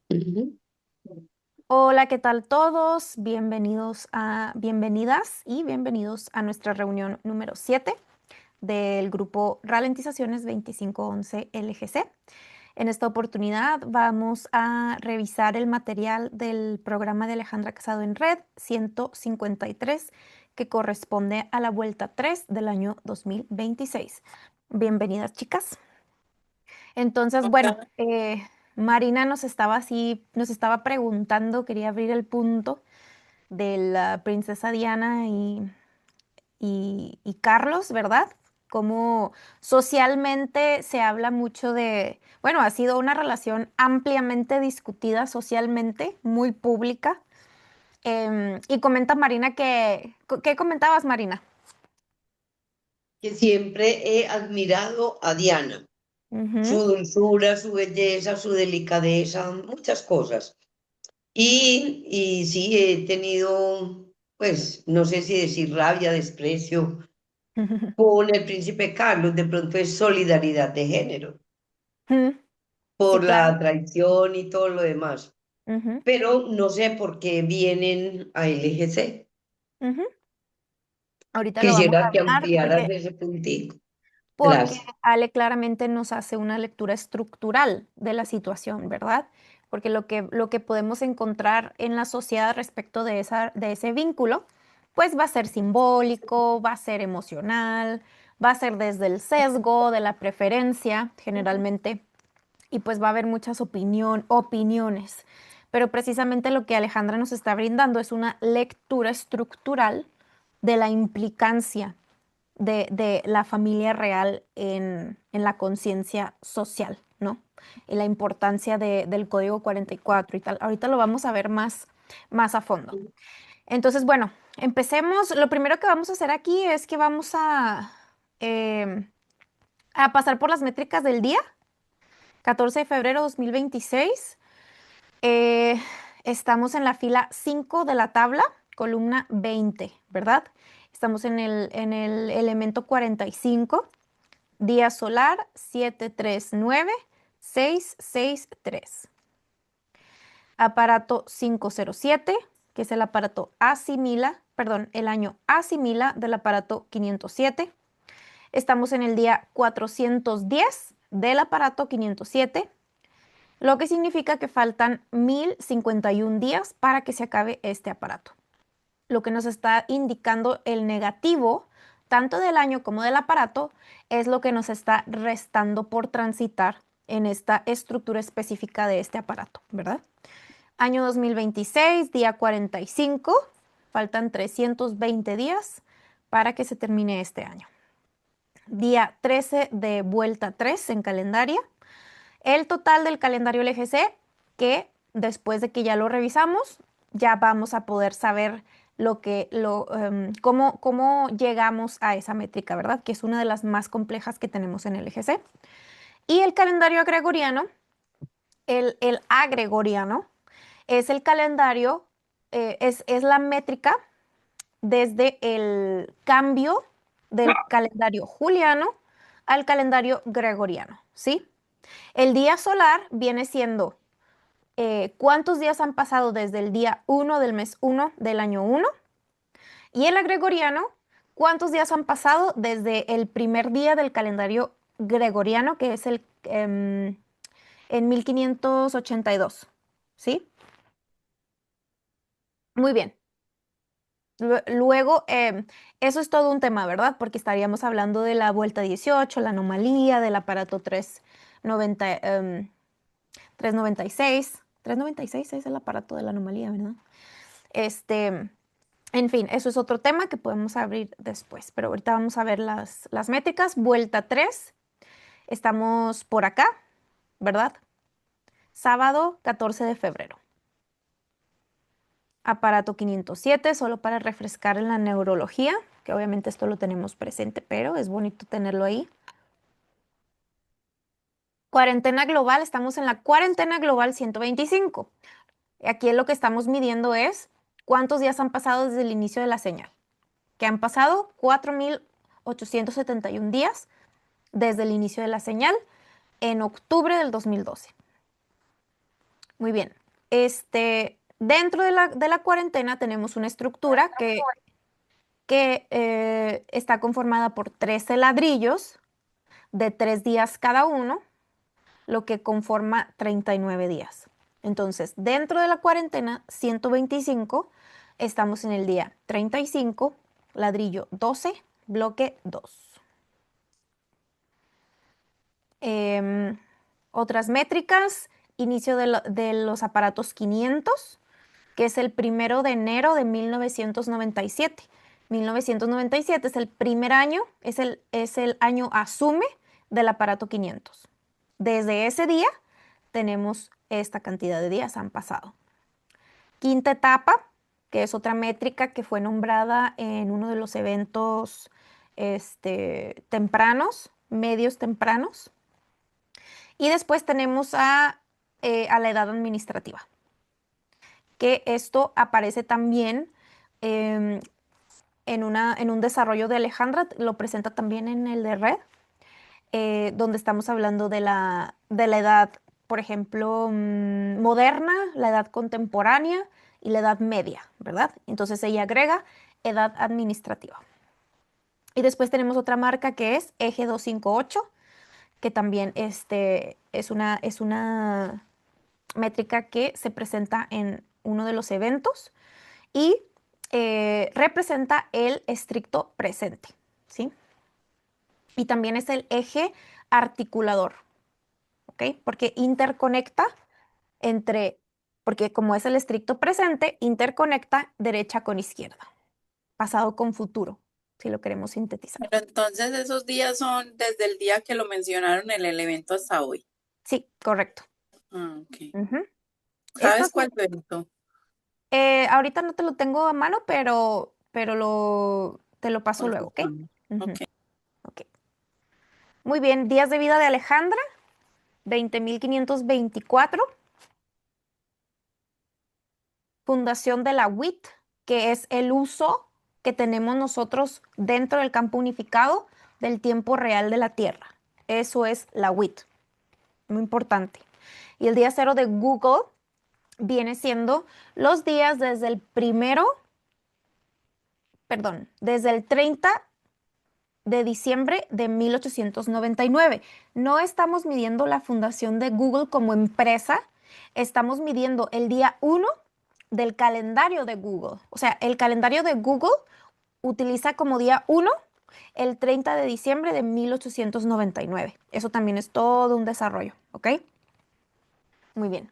Ujú. Hola, ¿qué tal todos? Bienvenidas y bienvenidos a nuestra reunión número 7 del grupo Ralentizaciones 2511 LGC. En esta oportunidad vamos a revisar el material del programa de Alejandra Casado en Red 153, que corresponde a la vuelta 3 del año 2026. Bienvenidas, chicas. Entonces, bueno, Marina nos estaba preguntando, quería abrir el punto de la princesa Diana y Carlos, ¿verdad? Cómo socialmente se habla mucho de, bueno, ha sido una relación ampliamente discutida socialmente, muy pública. Y comenta Marina ¿qué comentabas, Marina? Que siempre he admirado a Diana, su Ujú, dulzura, su belleza, su delicadeza, muchas cosas. Y sí, he tenido, pues, no sé si decir rabia, desprecio con el príncipe Carlos, de pronto es solidaridad de género, ujú. Sí, por claro. la traición y todo lo demás. Ujú, Pero no sé por qué vienen a LGC. ujú. Ahorita lo vamos Quisiera a que hablar ampliaras ese puntico. porque Gracias. Ale claramente nos hace una lectura estructural de la situación, ¿verdad? Porque lo que podemos encontrar en la sociedad respecto de ese vínculo, pues va a ser simbólico, va a ser emocional, va a ser desde el sesgo de la preferencia, generalmente, y pues va a haber muchas opiniones. Pero precisamente lo que Alejandra nos está brindando es una lectura estructural de la implicancia de la familia real en la conciencia social, ¿no? Y la importancia del Código 44 y tal. Ahorita lo vamos a ver más a fondo. Entonces, bueno, empecemos. Lo primero que vamos a hacer aquí es que vamos em, a pasar por las métricas del día, 14 de febrero 2026. Eh, Estamos en la fila 5 de la tabla, columna 20, ¿verdad? Estamos en el elemento 45. Día solar 739663. Aparato 507, que es el aparato asimila, perdón, el año asimila del aparato 507. Estamos en el día 410 del aparato 507, lo que significa que faltan 1051 días para que se acabe este aparato. Lo que nos está indicando el negativo, tanto del año como del aparato, es lo que nos está restando por transitar en esta estructura específica de este aparato, ¿verdad? Año 2026, día 45, faltan 320 días para que se termine este año. Día 13 de vuelta 3 en calendario. El total del calendario LGC, que después de que ya lo revisamos, ya vamos a poder saber cómo llegamos a esa métrica, ¿verdad? Que es una de las más complejas que tenemos en el LGC. Y el calendario gregoriano, el agregoriano, es el calendario, es la métrica desde el cambio del calendario juliano al calendario gregoriano, ¿sí? El día solar viene siendo cuántos días han pasado desde el día 1 del mes 1 del año 1 y el gregoriano, cuántos días han pasado desde el primer día del calendario gregoriano, que es en 1582. ¿Sí? Muy bien. Luego, eso es todo un tema, ¿verdad? Porque estaríamos hablando de la vuelta 18, la anomalía, del aparato 390, 396. 396 es el aparato de la anomalía, ¿verdad? Este, en fin, eso es otro tema que podemos abrir después, pero ahorita vamos a ver las métricas. Vuelta 3, estamos por acá, ¿verdad? Sábado 14 de febrero. Aparato 507, solo para refrescar en la neurología, que obviamente esto lo tenemos presente, pero es bonito tenerlo ahí. Cuarentena global, estamos en la cuarentena global 125. Aquí lo que estamos midiendo es cuántos días han pasado desde el inicio de la señal, que han pasado 4.871 días desde el inicio de la señal en octubre del 2012. Muy bien. Dentro de la cuarentena tenemos una estructura que está conformada por 13 ladrillos de 3 días cada uno, lo que conforma 39 días. Entonces, dentro de la cuarentena 125, estamos en el día 35, ladrillo 12, bloque 2. Em, Otras métricas, inicio de los aparatos 500, que es el 1 de enero de 1997. 1997 es el primer año, es el año asume del aparato 500. Desde ese día tenemos esta cantidad de días han pasado. Quinta etapa, que es otra métrica que fue nombrada en uno de los eventos tempranos, medios tempranos. Y después tenemos a la edad administrativa, que esto aparece también em, en un desarrollo de Alejandra, lo presenta también en el de Red, donde estamos hablando de la edad, por ejemplo, moderna, la edad contemporánea y la edad media, ¿verdad? Entonces ella agrega edad administrativa. Y después tenemos otra marca que es Eje 258, que también es una métrica que se presenta en uno de los eventos y representa el estricto presente, ¿sí? Y también es el eje articulador, ¿ok? Porque interconecta entre, porque como es el estricto presente, interconecta derecha con izquierda, pasado con futuro, si lo queremos sintetizar. Pero entonces esos días son desde el día que lo mencionaron en el evento hasta hoy. Sí, correcto. Ah, ok. Ujú. ¿Sabes Estas, cuál evento? ahorita no te lo tengo a mano, pero te lo paso Por luego, ¿ok? supuesto. Ujú, Ok. ok. Muy bien, días de vida de Alejandra, 20.524. Fundación de la WIT, que es el uso que tenemos nosotros dentro del campo unificado del tiempo real de la Tierra. Eso es la WIT, muy importante. Y el día cero de Google viene siendo los días desde el desde el 30 de diciembre de 1899. No estamos midiendo la fundación de Google como empresa, estamos midiendo el día 1 del calendario de Google. O sea, el calendario de Google utiliza como día 1 el 30 de diciembre de 1899. Eso también es todo un desarrollo, ¿ok? Muy bien.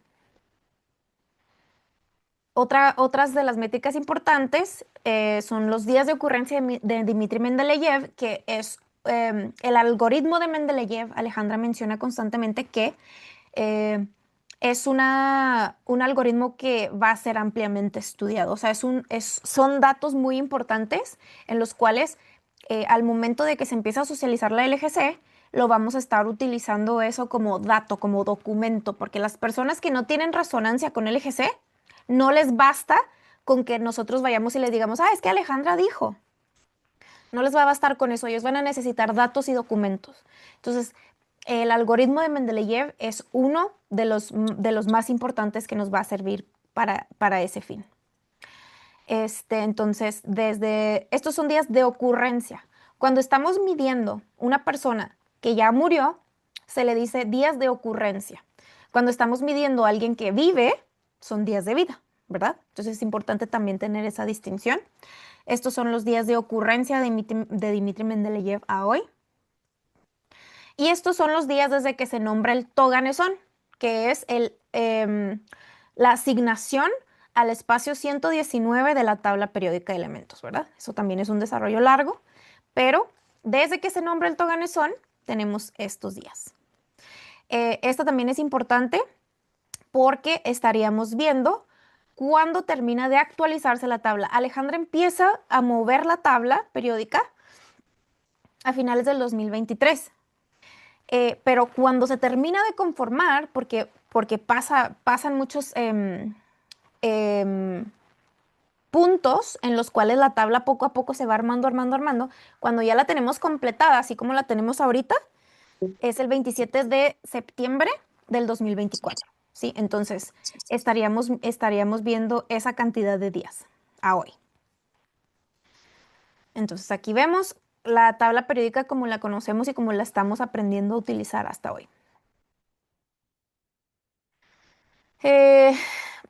Otras de las métricas importantes son los días de ocurrencia de Dmitri Mendeleev, que es el algoritmo de Mendeleev. Alejandra menciona constantemente que eh, es un algoritmo que va a ser ampliamente estudiado. O sea, son datos muy importantes en los cuales al momento de que se empieza a socializar la LGC, lo vamos a estar utilizando eso como dato, como documento, porque las personas que no tienen resonancia con LGC, no les basta con que nosotros vayamos y les digamos, es que Alejandra dijo. No les va a bastar con eso, ellos van a necesitar datos y documentos. Entonces, el algoritmo de Mendeleev es uno de los más importantes que nos va a servir para ese fin. Entonces, estos son días de ocurrencia. Cuando estamos midiendo una persona que ya murió, se le dice días de ocurrencia. Cuando estamos midiendo a alguien que vive, son días de vida, ¿verdad? Entonces es importante también tener esa distinción. Estos son los días de ocurrencia de Dmitri Mendeleev a hoy. Y estos son los días desde que se nombra el Toganesón, que es la asignación al espacio 119 de la tabla periódica de elementos, ¿verdad? Eso también es un desarrollo largo, pero desde que se nombra el Toganesón, tenemos estos días. Esta también es importante porque estaríamos viendo cuándo termina de actualizarse la tabla. Alejandra empieza a mover la tabla periódica a finales del 2023. Pero cuando se termina de conformar, porque pasan muchos puntos en los cuales la tabla poco a poco se va armando, cuando ya la tenemos completada, así como la tenemos ahorita, es el 27 de septiembre del 2024. ¿sí? Entonces, estaríamos viendo esa cantidad de días a hoy. Entonces, aquí vemos la tabla periódica como la conocemos y como la estamos aprendiendo a utilizar hasta hoy. Eh,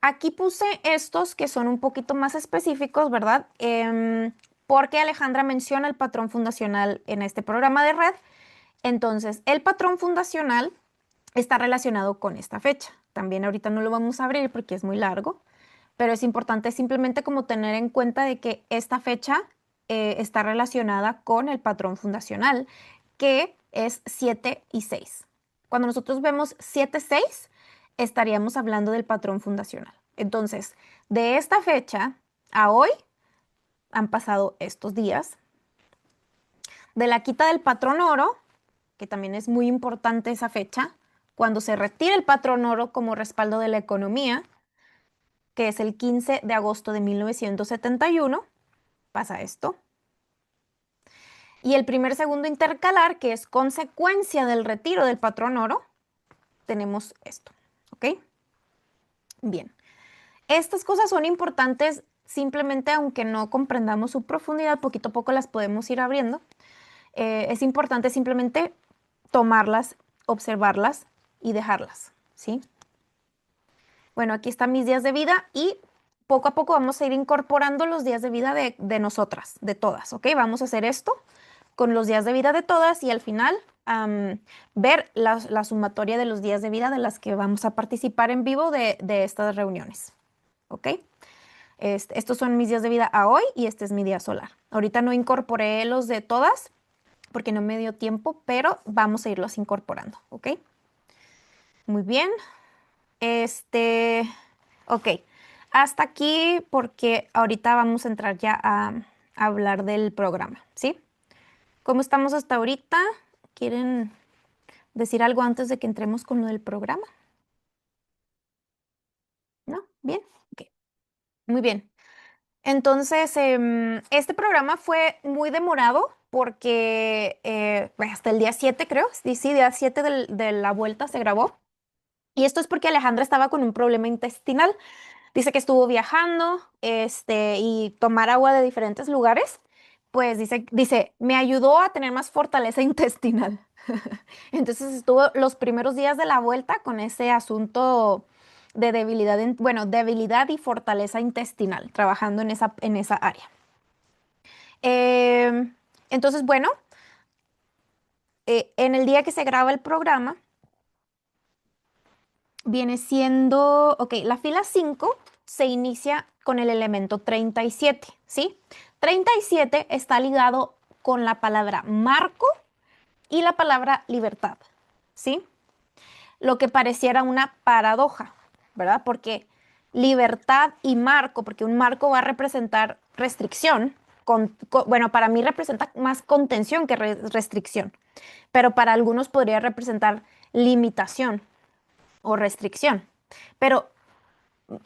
Aquí puse estos que son un poquito más específicos, ¿verdad? Porque Alejandra menciona el patrón fundacional en este programa de red. Entonces, el patrón fundacional está relacionado con esta fecha. También ahorita no lo vamos a abrir porque es muy largo, pero es importante simplemente como tener en cuenta de que esta fecha está relacionada con el patrón fundacional, que es 7 y 6. Cuando nosotros vemos 7, 6, estaríamos hablando del patrón fundacional. Entonces, de esta fecha a hoy han pasado estos días. De la quita del patrón oro, que también es muy importante esa fecha, cuando se retira el patrón oro como respaldo de la economía, que es el 15 de agosto de 1971, pasa esto. Y el primer segundo intercalar, que es consecuencia del retiro del patrón oro, tenemos esto, ¿ok? Bien. Estas cosas son importantes simplemente aunque no comprendamos su profundidad, poquito a poco las podemos ir abriendo. Es importante simplemente tomarlas, observarlas y dejarlas, ¿sí? Bueno, aquí están mis días de vida y poco a poco vamos a ir incorporando los días de vida de nosotras, de todas, ¿ok? Vamos a hacer esto con los días de vida de todas y al final ver la sumatoria de los días de vida de las que vamos a participar en vivo de estas reuniones, ¿ok? Estos son mis días de vida a hoy y este es mi día solar. Ahorita no incorporé los de todas porque no me dio tiempo, pero vamos a irlos incorporando, ¿ok? Muy bien. Ok, hasta aquí porque ahorita vamos a entrar ya a hablar del programa, ¿sí? ¿Cómo estamos hasta ahorita? ¿Quieren decir algo antes de que entremos con lo del programa? ¿No? ¿Bien? Ok, muy bien. Entonces, este programa fue muy demorado porque bueno, hasta el día 7 creo, sí, sí, día 7 de la vuelta se grabó. Y esto es porque Alejandra estaba con un problema intestinal. Dice que estuvo viajando, y tomar agua de diferentes lugares, pues me ayudó a tener más fortaleza intestinal. Entonces estuvo los primeros días de la vuelta con ese asunto de debilidad, bueno, debilidad y fortaleza intestinal, trabajando en esa área. Entonces, bueno, en el día que se graba el programa, viene siendo, ok, la fila 5 se inicia con el elemento 37, ¿sí? 37 está ligado con la palabra marco y la palabra libertad, ¿sí? Lo que pareciera una paradoja, ¿verdad? Porque libertad y marco, porque un marco va a representar restricción, bueno, para mí representa más contención que restricción, pero para algunos podría representar limitación o restricción. Pero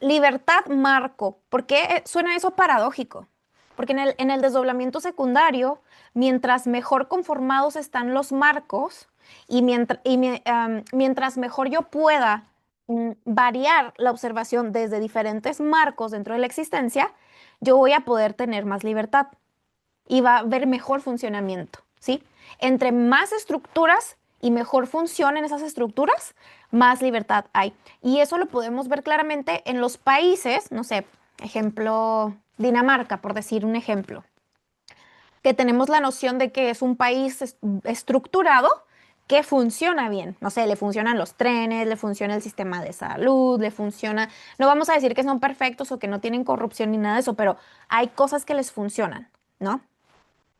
libertad marco, ¿por qué suena eso paradójico? Porque en el desdoblamiento secundario, mientras mejor conformados están los marcos y mientras mejor yo pueda variar la observación desde diferentes marcos dentro de la existencia, yo voy a poder tener más libertad y va a haber mejor funcionamiento, ¿sí? Entre más estructuras y mejor funcionen esas estructuras, más libertad hay. Y eso lo podemos ver claramente en los países, no sé, ejemplo, Dinamarca, por decir un ejemplo, que tenemos la noción de que es un país estructurado que funciona bien. No sé, le funcionan los trenes, le funciona el sistema de salud, le funciona, no vamos a decir que son perfectos o que no tienen corrupción ni nada de eso, pero hay cosas que les funcionan, ¿no?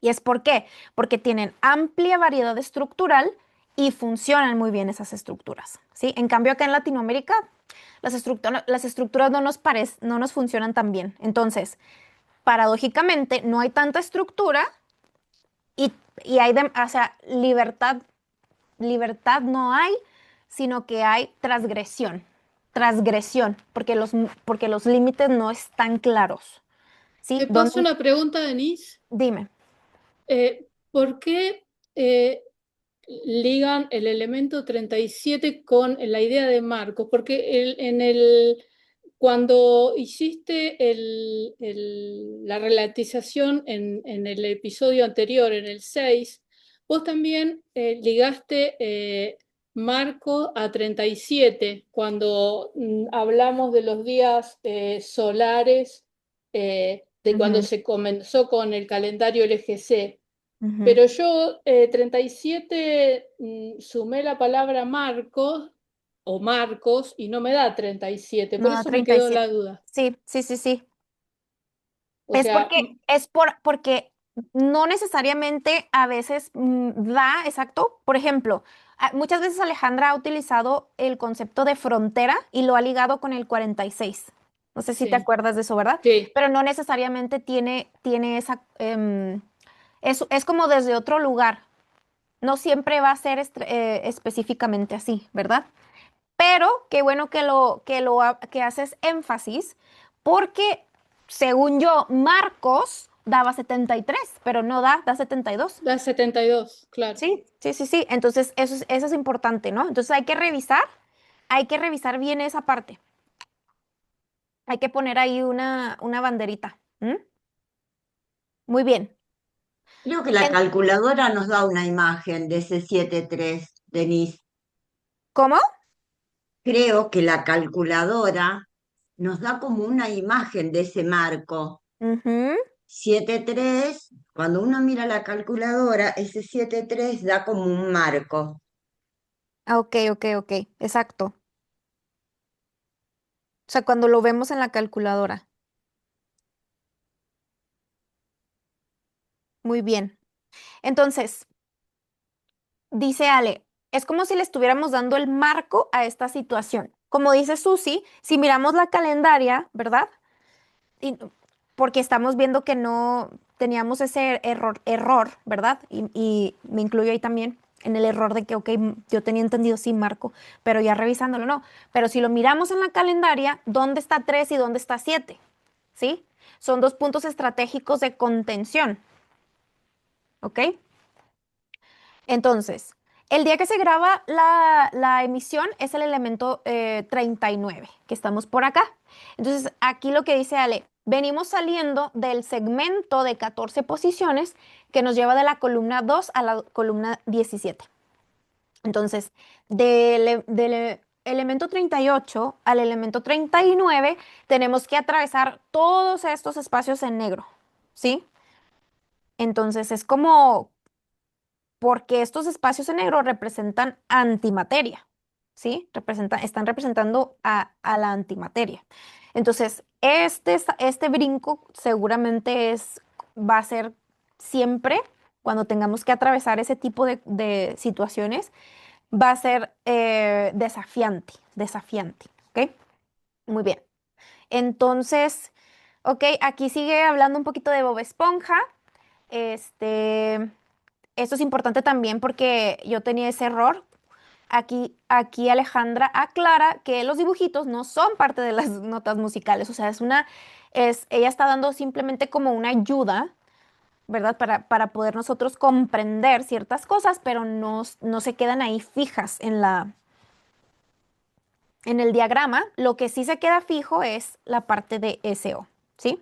¿Y es por qué? Porque tienen amplia variedad estructural y funcionan muy bien esas estructuras, ¿sí? En cambio, acá en Latinoamérica, las estructuras no nos funcionan tan bien. Entonces, paradójicamente, no hay tanta estructura y, o sea, libertad no hay, sino que hay transgresión, porque los límites no están claros, ¿sí? Te paso una pregunta, Denise. Dime. ¿Por qué ligan el elemento 37 con la idea de Marcos, porque cuando hiciste la relativización en el episodio anterior, en el 6, vos también ligaste Marco a 37, cuando hablamos de los días solares, de cuando Ujú, se comenzó con el calendario LGC. ujú. Pero yo 37 sumé la palabra Marcos o Marcos y no me da 37, por No, da eso me quedó la 37. duda. Sí, sí, sí, sí. O Es sea, porque no necesariamente a veces da, exacto. Por ejemplo, muchas veces Alejandra ha utilizado el concepto de frontera y lo ha ligado con el 46. No sé si te sí, acuerdas de eso, ¿verdad? sí, Pero no necesariamente tiene esa... es como desde otro lugar. No siempre va a ser específicamente así, ¿verdad? Pero qué bueno que haces énfasis, porque según yo, Marcos daba 73, pero no da 72. da 72, claro. Sí, sí, sí, sí. Entonces, eso es importante, ¿no? Entonces hay que revisar bien esa parte. Hay que poner ahí una banderita. ¿M? Muy bien. Creo que la En- calculadora nos da una imagen de ese 7-3, Denise. ¿Cómo? Creo que la calculadora nos da como una imagen de ese marco. Ujú. 7-3, cuando uno mira la calculadora, ese 7-3 da como un marco. Ah, ok, ok, ok. Exacto. O sea, cuando lo vemos en la calculadora. Muy bien. Entonces, dice Ale, es como si le estuviéramos dando el marco a esta situación. Como dice Susi, si miramos la calendaria, ¿verdad? Y- Porque estamos viendo que no teníamos ese error, ¿verdad? Y me incluyo ahí también en el error de que, ok, yo tenía entendido sí, marco, pero ya revisándolo, no. Pero si lo miramos en la calendaria, ¿dónde está 3 y dónde está 7? ¿Sí? Son dos puntos estratégicos de contención, ¿ok? Entonces, el día que se graba la emisión es el elemento 39, que estamos por acá. Entonces, aquí lo que dice Ale, venimos saliendo del segmento de 14 posiciones que nos lleva de la columna 2 a la columna 17. Entonces, del elemento 38 al elemento 39 tenemos que atravesar todos estos espacios en negro, ¿sí? Entonces, es como porque estos espacios en negro representan antimateria, ¿sí? Están representando a la antimateria. Entonces, este brinco seguramente va a ser siempre, cuando tengamos que atravesar ese tipo de situaciones, va a ser desafiante, ¿ok? Muy bien. Entonces, ok, aquí sigue hablando un poquito de Bob Esponja. Este, esto es importante también porque yo tenía ese error. Aquí Alejandra aclara que los dibujitos no son parte de las notas musicales, o sea, ella está dando simplemente como una ayuda, ¿verdad? Para poder nosotros comprender ciertas cosas, pero no se quedan ahí fijas en el diagrama. Lo que sí se queda fijo es la parte de SO, ¿sí?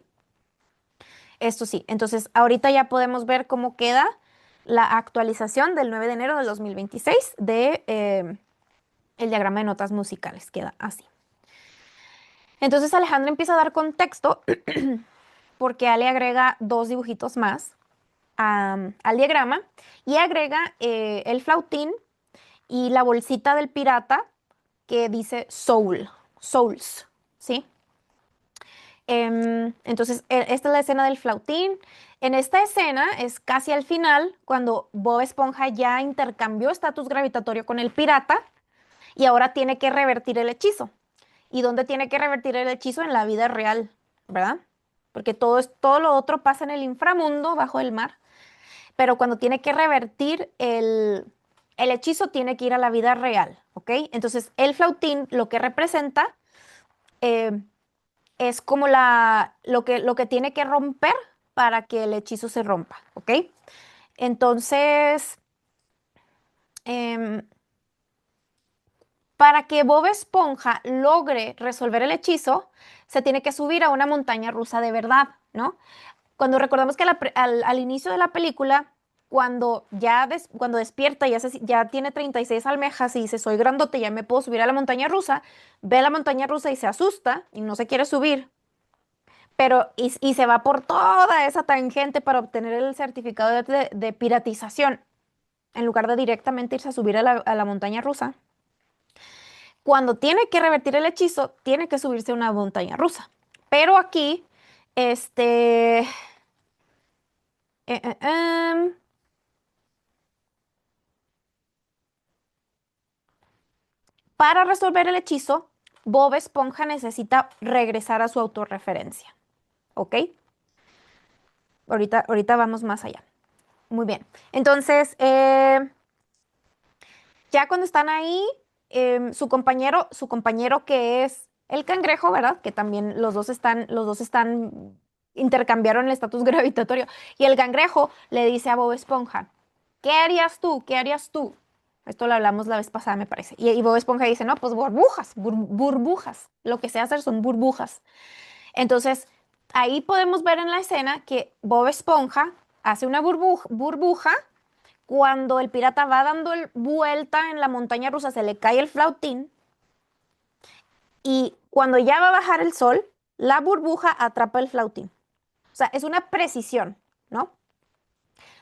Esto sí, entonces ahorita ya podemos ver cómo queda la actualización del 9 de enero del 2026 el diagrama de notas musicales. Queda así. Entonces Alejandra empieza a dar contexto porque Ale agrega dos dibujitos más al diagrama y agrega el flautín y la bolsita del pirata que dice souls, ¿sí? Entonces, esta es la escena del flautín. En esta escena es casi al final, cuando Bob Esponja ya intercambió estatus gravitatorio con el pirata y ahora tiene que revertir el hechizo. ¿Y dónde tiene que revertir el hechizo? En la vida real, ¿verdad? Porque todo lo otro pasa en el inframundo, bajo el mar. Pero cuando tiene que revertir el hechizo, tiene que ir a la vida real, ¿ok? Entonces, el flautín lo que representa eh, es como lo que tiene que romper para que el hechizo se rompa, ¿ok? Entonces, em, para que Bob Esponja logre resolver el hechizo, se tiene que subir a una montaña rusa de verdad, ¿no? Cuando recordamos que al inicio de la película, cuando despierta, ya tiene 36 almejas y dice, soy grandote, ya me puedo subir a la montaña rusa, ve a la montaña rusa y se asusta y no se quiere subir, y se va por toda esa tangente para obtener el certificado de piratización, en lugar de directamente irse a subir a la montaña rusa. Cuando tiene que revertir el hechizo, tiene que subirse a una montaña rusa. Pero aquí, este... eh, eh, em, para resolver el hechizo, Bob Esponja necesita regresar a su autorreferencia. ¿Ok? Ahorita vamos más allá. Muy bien. Entonces, ya cuando están ahí, su compañero que es el cangrejo, ¿verdad? Que también intercambiaron el estatus gravitatorio. Y el cangrejo le dice a Bob Esponja, ¿qué harías tú? ¿Qué harías tú? Esto lo hablamos la vez pasada, me parece. Y Bob Esponja dice, no, pues burbujas, burbujas. Lo que sé hacer son burbujas. Entonces, ahí podemos ver en la escena que Bob Esponja hace una burbuja. Cuando el pirata va dando vuelta en la montaña rusa, se le cae el flautín y cuando ya va a bajar el sol, la burbuja atrapa el flautín. O sea, es una precisión, ¿no?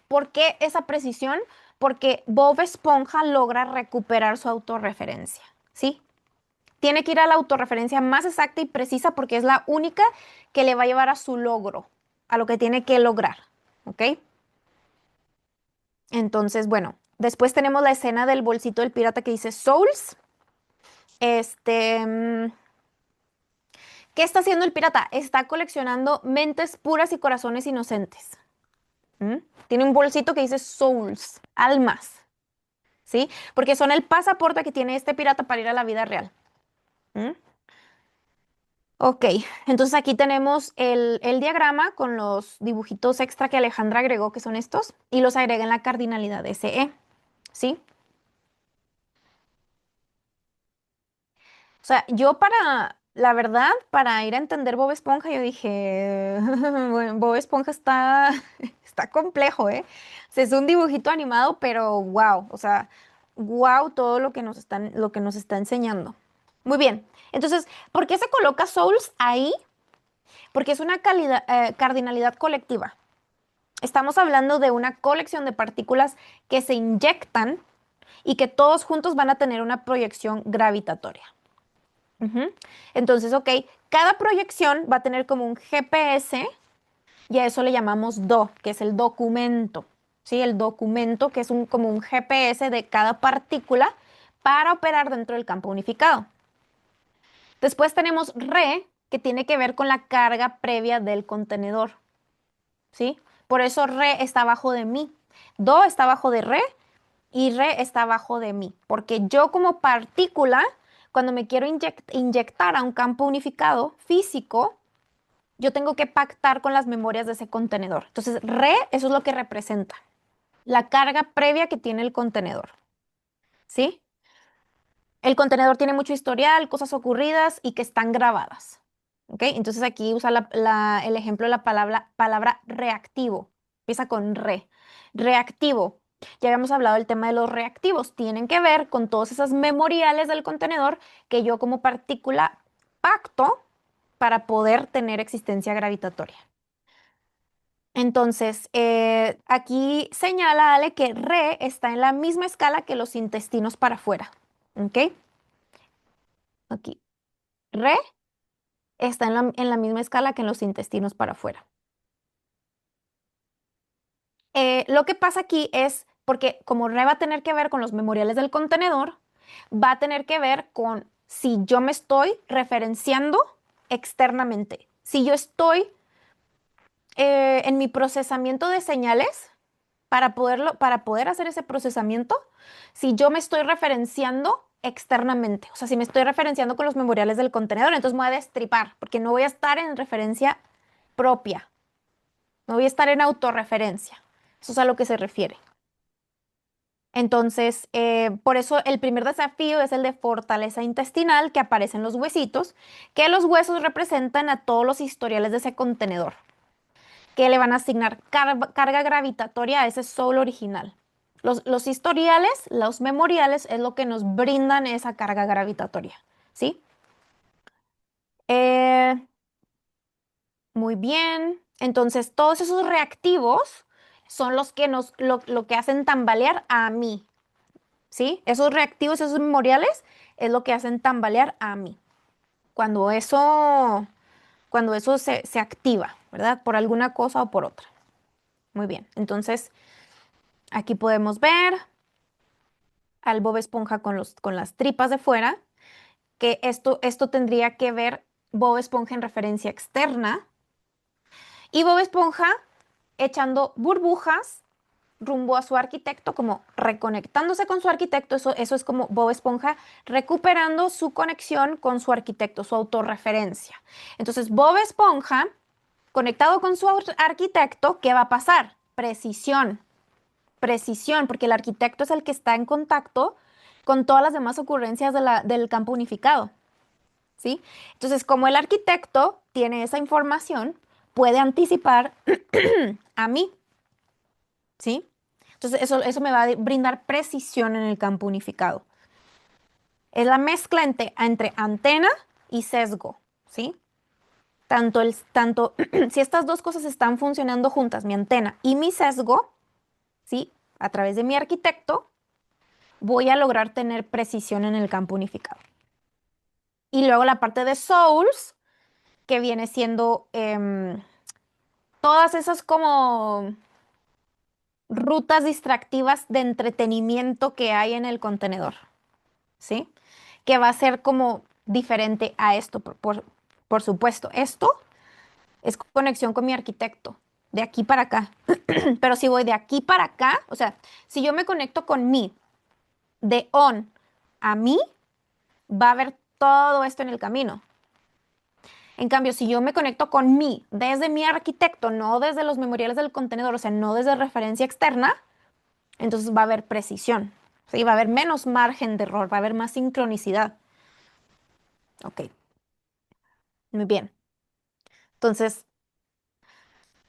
¿Por qué esa precisión? Porque Bob Esponja logra recuperar su autorreferencia, ¿sí? Tiene que ir a la autorreferencia más exacta y precisa porque es la única que le va a llevar a su logro, a lo que tiene que lograr, ¿ok? Entonces, bueno, después tenemos la escena del bolsito del pirata que dice Souls. Este, mm, ¿Qué está haciendo el pirata? Está coleccionando mentes puras y corazones inocentes. ¿Mm? Tiene un bolsito que dice Souls, almas, ¿sí? Porque son el pasaporte que tiene este pirata para ir a la vida real. ¿Mm? Ok, entonces aquí tenemos el diagrama con los dibujitos extra que Alejandra agregó, que son estos, y los agrega en la cardinalidad SE, ¿sí? O sea, la verdad, para ir a entender Bob Esponja, yo dije, bueno, Bob Esponja está complejo, ¿eh? O sea, es un dibujito animado, pero wow, o sea, wow todo lo que nos está enseñando. Muy bien, entonces, ¿por qué se coloca Souls ahí? Porque es una cardinalidad colectiva. Estamos hablando de una colección de partículas que se inyectan y que todos juntos van a tener una proyección gravitatoria. Ujú. Entonces, ok, cada proyección va a tener como un GPS y a eso le llamamos DO, que es el documento, ¿sí? El documento que es como un GPS de cada partícula para operar dentro del campo unificado. Después tenemos RE, que tiene que ver con la carga previa del contenedor, ¿sí? Por eso RE está abajo de mí. DO está abajo de RE y RE está abajo de mí, porque yo como partícula, cuando me quiero inyectar a un campo unificado físico, yo tengo que pactar con las memorias de ese contenedor. Entonces, RE, eso es lo que representa, la carga previa que tiene el contenedor, ¿sí? El contenedor tiene mucho historial, cosas ocurridas y que están grabadas, ¿ok? Entonces aquí usa el ejemplo de la palabra reactivo, empieza con RE. Reactivo. Ya habíamos hablado del tema de los reactivos. Tienen que ver con todas esas memoriales del contenedor que yo como partícula pacto para poder tener existencia gravitatoria. Entonces, aquí señala Ale que Re está en la misma escala que los intestinos para afuera. ¿Ok? Aquí. Re está en la misma escala que en los intestinos para afuera. Lo que pasa aquí es porque como Re va a tener que ver con los memoriales del contenedor, va a tener que ver con si yo me estoy referenciando externamente. Si yo estoy en mi procesamiento de señales, para poder hacer ese procesamiento, si yo me estoy referenciando externamente, o sea, si me estoy referenciando con los memoriales del contenedor, entonces me voy a destripar, porque no voy a estar en referencia propia, no voy a estar en autorreferencia. Eso es a lo que se refiere. Entonces, por eso el primer desafío es el de fortaleza intestinal que aparece en los huesitos, que los huesos representan a todos los historiales de ese contenedor, que le van a asignar carga gravitatoria a ese soul original. Los historiales, los memoriales, es lo que nos brindan esa carga gravitatoria, ¿sí? Muy bien. Entonces, todos esos reactivos son los que lo que hacen tambalear a mí, ¿sí? Esos reactivos, esos memoriales, es lo que hacen tambalear a mí. Cuando eso, cuando eso se activa, ¿verdad? Por alguna cosa o por otra. Muy bien. Entonces, aquí podemos ver al Bob Esponja con las tripas de fuera, que esto tendría que ver Bob Esponja en referencia externa y Bob Esponja echando burbujas rumbo a su arquitecto, como reconectándose con su arquitecto. Eso es como Bob Esponja recuperando su conexión con su arquitecto, su autorreferencia. Entonces, Bob Esponja, conectado con su arquitecto, ¿qué va a pasar? Precisión, precisión, porque el arquitecto es el que está en contacto con todas las demás ocurrencias del campo unificado, ¿sí? Entonces, como el arquitecto tiene esa información, puede anticipar a mí, ¿sí? Entonces, eso me va a brindar precisión en el campo unificado. Es la mezcla entre antena y sesgo, ¿sí? Si estas dos cosas están funcionando juntas, mi antena y mi sesgo, ¿sí? A través de mi arquitecto, voy a lograr tener precisión en el campo unificado. Y luego la parte de souls, que viene siendo todas esas como rutas distractivas de entretenimiento que hay en el contenedor, ¿sí? Que va a ser como diferente a esto, por supuesto. Esto es conexión con mi arquitecto, de aquí para acá. Pero si voy de aquí para acá, o sea, si yo me conecto con mí, de on a mí, va a haber todo esto en el camino. En cambio, si yo me conecto con mí desde mi arquitecto, no desde los memoriales del contenedor, o sea, no desde referencia externa, entonces va a haber precisión, ¿sí? Va a haber menos margen de error, va a haber más sincronicidad. Ok, muy bien. Entonces,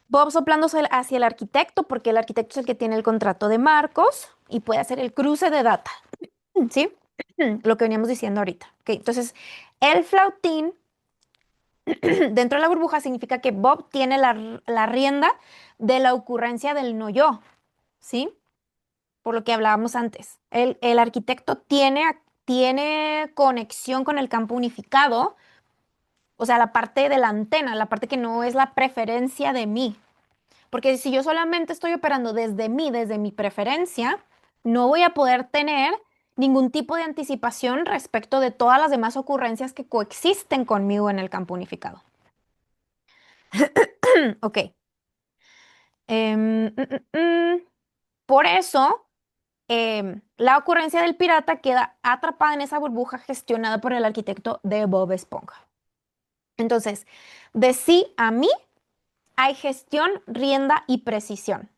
Bob soplándose hacia el arquitecto, porque el arquitecto es el que tiene el contrato de marcos y puede hacer el cruce de data, ¿sí? Lo que veníamos diciendo ahorita. Ok, entonces, el flautín dentro de la burbuja significa que Bob tiene la rienda de la ocurrencia del no yo, ¿sí? Por lo que hablábamos antes. El arquitecto tiene conexión con el campo unificado, o sea, la parte de la antena, la parte que no es la preferencia de mí. Porque si yo solamente estoy operando desde mí, desde mi preferencia, no voy a poder tener ningún tipo de anticipación respecto de todas las demás ocurrencias que coexisten conmigo en el campo unificado. Ok. Em, mm, mm, mm. Por eso, la ocurrencia del pirata queda atrapada en esa burbuja gestionada por el arquitecto de Bob Esponja. Entonces, de sí a mí hay gestión, rienda y precisión.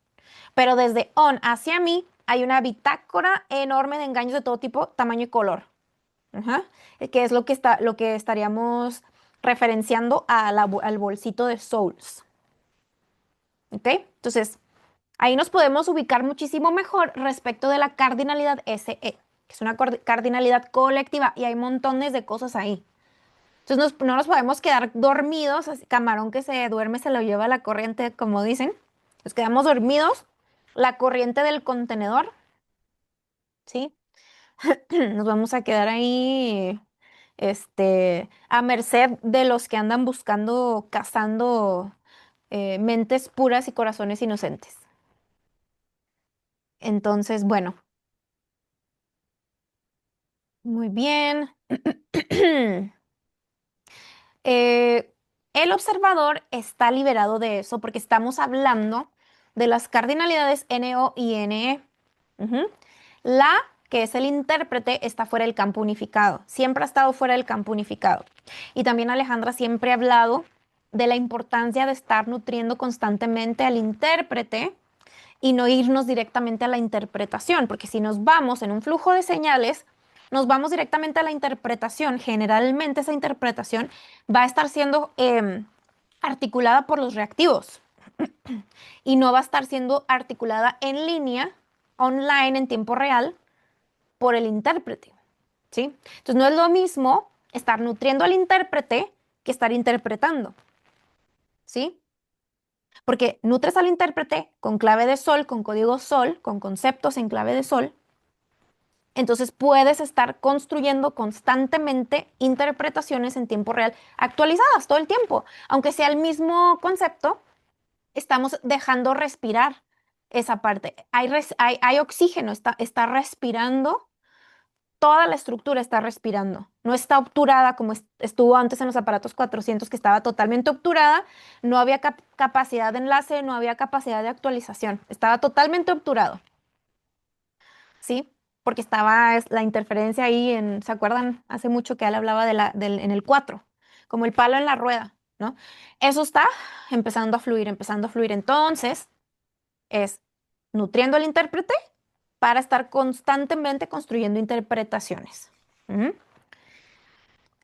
Pero desde on hacia mí hay una bitácora enorme de engaños de todo tipo, tamaño y color. Ajá. Que es lo que estaríamos referenciando al bolsito de Souls. ¿Ok? Entonces, ahí nos podemos ubicar muchísimo mejor respecto de la cardinalidad SE, que es una cardinalidad colectiva y hay montones de cosas ahí. Entonces no nos podemos quedar dormidos, así, camarón que se duerme se lo lleva la corriente, como dicen. Nos quedamos dormidos, la corriente del contenedor, ¿sí? Nos vamos a quedar ahí, a merced de los que andan buscando, cazando mentes puras y corazones inocentes. Entonces, bueno, muy bien. Eh, el observador está liberado de eso porque estamos hablando de las cardinalidades NO y NE. Ujú. La, que es el intérprete, está fuera del campo unificado. Siempre ha estado fuera del campo unificado. Y también Alejandra siempre ha hablado de la importancia de estar nutriendo constantemente al intérprete y no irnos directamente a la interpretación, porque si nos vamos en un flujo de señales, nos vamos directamente a la interpretación. Generalmente esa interpretación va a estar siendo articulada por los reactivos y no va a estar siendo articulada en línea, online, en tiempo real, por el intérprete, ¿sí? Entonces no es lo mismo estar nutriendo al intérprete que estar interpretando, ¿sí? Porque nutres al intérprete con clave de sol, con código sol, con conceptos en clave de sol. Entonces puedes estar construyendo constantemente interpretaciones en tiempo real, actualizadas todo el tiempo. Aunque sea el mismo concepto, estamos dejando respirar esa parte. Hay oxígeno, está respirando, toda la estructura está respirando. No está obturada como estuvo antes en los aparatos 400, que estaba totalmente obturada. No había capacidad de enlace, no había capacidad de actualización. Estaba totalmente obturado, ¿sí? Porque estaba la interferencia ahí ¿se acuerdan? Hace mucho que él hablaba en el 4, como el palo en la rueda, ¿no? Eso está empezando a fluir, empezando a fluir. Entonces, es nutriendo al intérprete para estar constantemente construyendo interpretaciones. Ujú.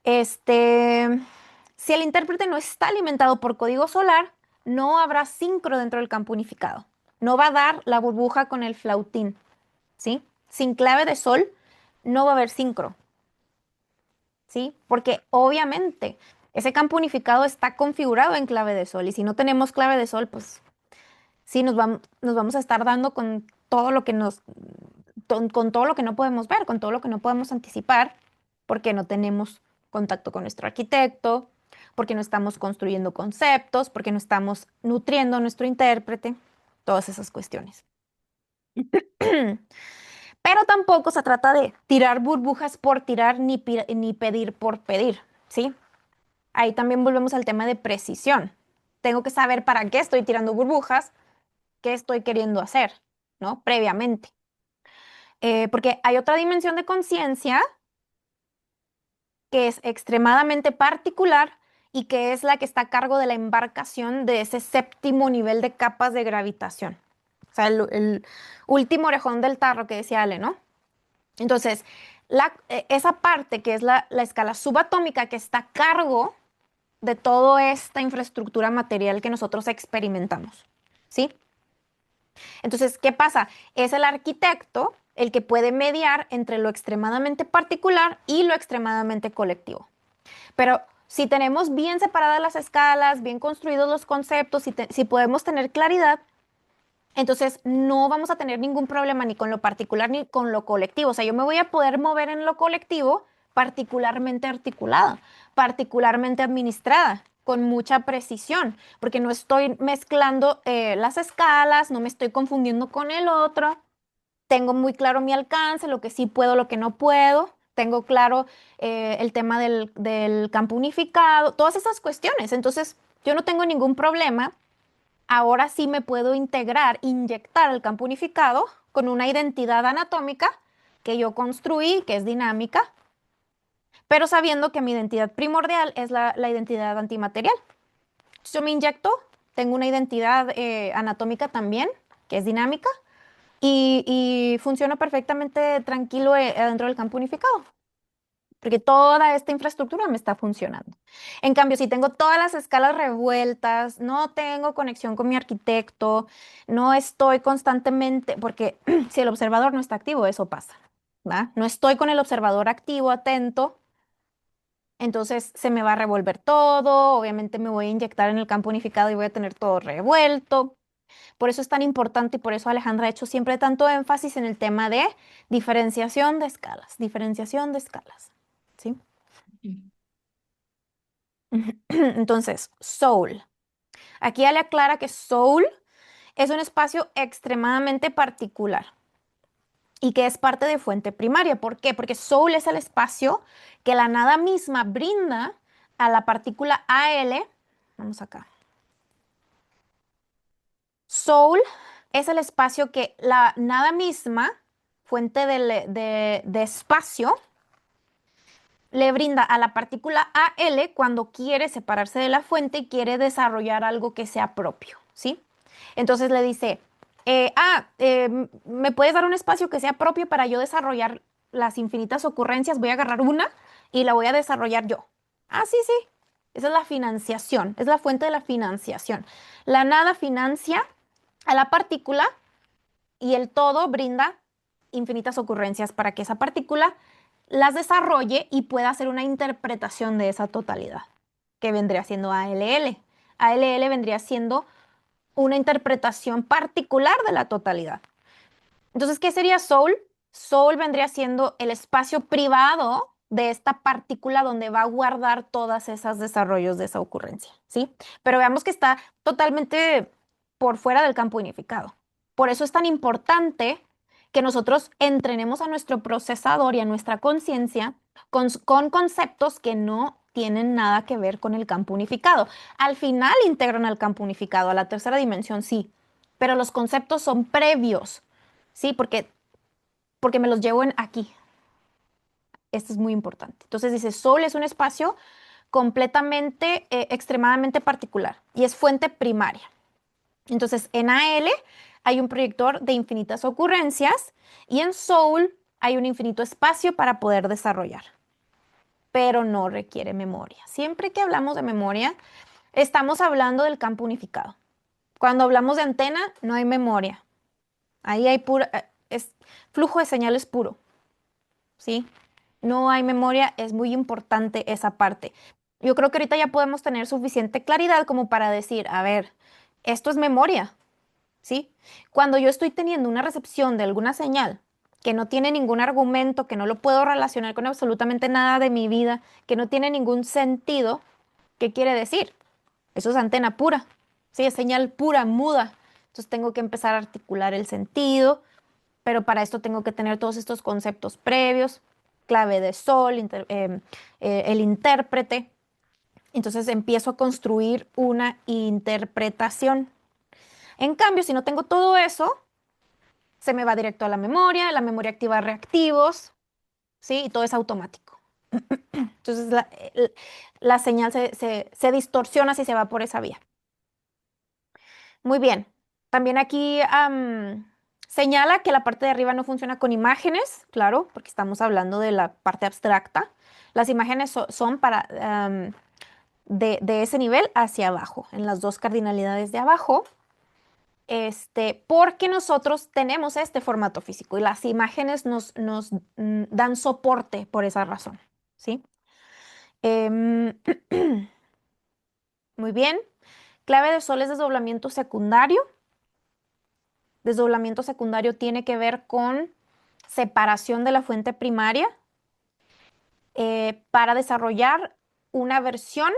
Si el intérprete no está alimentado por código solar, no habrá sincro dentro del campo unificado. No va a dar la burbuja con el flautín, ¿sí? Sin clave de sol no va a haber sincro, ¿sí? Porque obviamente ese campo unificado está configurado en clave de sol y si no tenemos clave de sol, pues sí nos vamos a estar dando con todo lo que con todo lo que no podemos ver, con todo lo que no podemos anticipar, porque no tenemos contacto con nuestro arquitecto, porque no estamos construyendo conceptos, porque no estamos nutriendo a nuestro intérprete, todas esas cuestiones. Pero tampoco se trata de tirar burbujas por tirar ni pedir por pedir, ¿sí? Ahí también volvemos al tema de precisión. Tengo que saber para qué estoy tirando burbujas, qué estoy queriendo hacer, ¿no? Previamente. Porque hay otra dimensión de conciencia que es extremadamente particular y que es la que está a cargo de la embarcación de ese séptimo nivel de capas de gravitación. O sea, el último orejón del tarro que decía Ale, ¿no? Entonces, esa parte que es la escala subatómica que está a cargo de toda esta infraestructura material que nosotros experimentamos, ¿sí? Entonces, ¿qué pasa? Es el arquitecto el que puede mediar entre lo extremadamente particular y lo extremadamente colectivo. Pero si tenemos bien separadas las escalas, bien construidos los conceptos, si podemos tener claridad, entonces no vamos a tener ningún problema ni con lo particular ni con lo colectivo. O sea, yo me voy a poder mover en lo colectivo particularmente articulada, particularmente administrada, con mucha precisión, porque no estoy mezclando las escalas, no me estoy confundiendo con el otro. Tengo muy claro mi alcance, lo que sí puedo, lo que no puedo. Tengo claro el tema del campo unificado, todas esas cuestiones. Entonces, yo no tengo ningún problema. Ahora sí me puedo inyectar el campo unificado con una identidad anatómica que yo construí, que es dinámica, pero sabiendo que mi identidad primordial es la identidad antimaterial. Entonces, yo me inyecto, tengo una identidad anatómica también, que es dinámica, y funciona perfectamente tranquilo dentro del campo unificado, porque toda esta infraestructura me está funcionando. En cambio, si tengo todas las escalas revueltas, no tengo conexión con mi arquitecto, no estoy constantemente, porque si el observador no está activo, eso pasa, ¿va? No estoy con el observador activo, atento, entonces se me va a revolver todo, obviamente me voy a inyectar en el campo unificado y voy a tener todo revuelto. Por eso es tan importante y por eso Alejandra ha hecho siempre tanto énfasis en el tema de diferenciación de escalas, ¿sí? Entonces, soul. Aquí Ale aclara que soul es un espacio extremadamente particular y que es parte de fuente primaria. ¿Por qué? Porque soul es el espacio que la nada misma brinda a la partícula AL. Vamos acá. Soul es el espacio que la nada misma, fuente de espacio, le brinda a la partícula AL cuando quiere separarse de la fuente y quiere desarrollar algo que sea propio, ¿sí? Entonces le dice, ¿Me puedes dar un espacio que sea propio para yo desarrollar las infinitas ocurrencias? Voy a agarrar una y la voy a desarrollar yo. Ah, sí, sí. Esa es la financiación, es la fuente de la financiación. La nada financia a la partícula y el todo brinda infinitas ocurrencias para que esa partícula las desarrolle y pueda hacer una interpretación de esa totalidad, que vendría siendo ALL. ALL vendría siendo una interpretación particular de la totalidad. Entonces, ¿qué sería Soul? Soul vendría siendo el espacio privado de esta partícula donde va a guardar todas esas desarrollos de esa ocurrencia, ¿sí? Pero veamos que está totalmente por fuera del campo unificado. Por eso es tan importante que nosotros entrenemos a nuestro procesador y a nuestra conciencia con conceptos que no tienen nada que ver con el campo unificado. Al final integran al campo unificado, a la tercera dimensión sí, pero los conceptos son previos, ¿sí? Porque me los llevo en aquí. Esto es muy importante. Entonces dice, Soul es un espacio completamente, extremadamente particular y es fuente primaria. Entonces, en AL hay un proyector de infinitas ocurrencias y en Soul hay un infinito espacio para poder desarrollar, pero no requiere memoria. Siempre que hablamos de memoria, estamos hablando del campo unificado. Cuando hablamos de antena, no hay memoria. Ahí hay es flujo de señales puro, ¿sí? No hay memoria, es muy importante esa parte. Yo creo que ahorita ya podemos tener suficiente claridad como para decir, a ver, esto es memoria, ¿sí? Cuando yo estoy teniendo una recepción de alguna señal que no tiene ningún argumento, que no lo puedo relacionar con absolutamente nada de mi vida, que no tiene ningún sentido, ¿qué quiere decir? Eso es antena pura, ¿sí? Es señal pura, muda. Entonces tengo que empezar a articular el sentido, pero para esto tengo que tener todos estos conceptos previos, clave de sol, el intérprete. Entonces empiezo a construir una interpretación. En cambio, si no tengo todo eso, se me va directo a la memoria activa reactivos, ¿sí? Y todo es automático. Entonces la señal se distorsiona si se va por esa vía. Muy bien. También aquí señala que la parte de arriba no funciona con imágenes, claro, porque estamos hablando de la parte abstracta. Las imágenes son para de ese nivel hacia abajo, en las dos cardinalidades de abajo, porque nosotros tenemos este formato físico y las imágenes nos dan soporte por esa razón, ¿sí? Em, Muy bien. Clave de sol es desdoblamiento secundario. Desdoblamiento secundario tiene que ver con separación de la fuente primaria para desarrollar una versión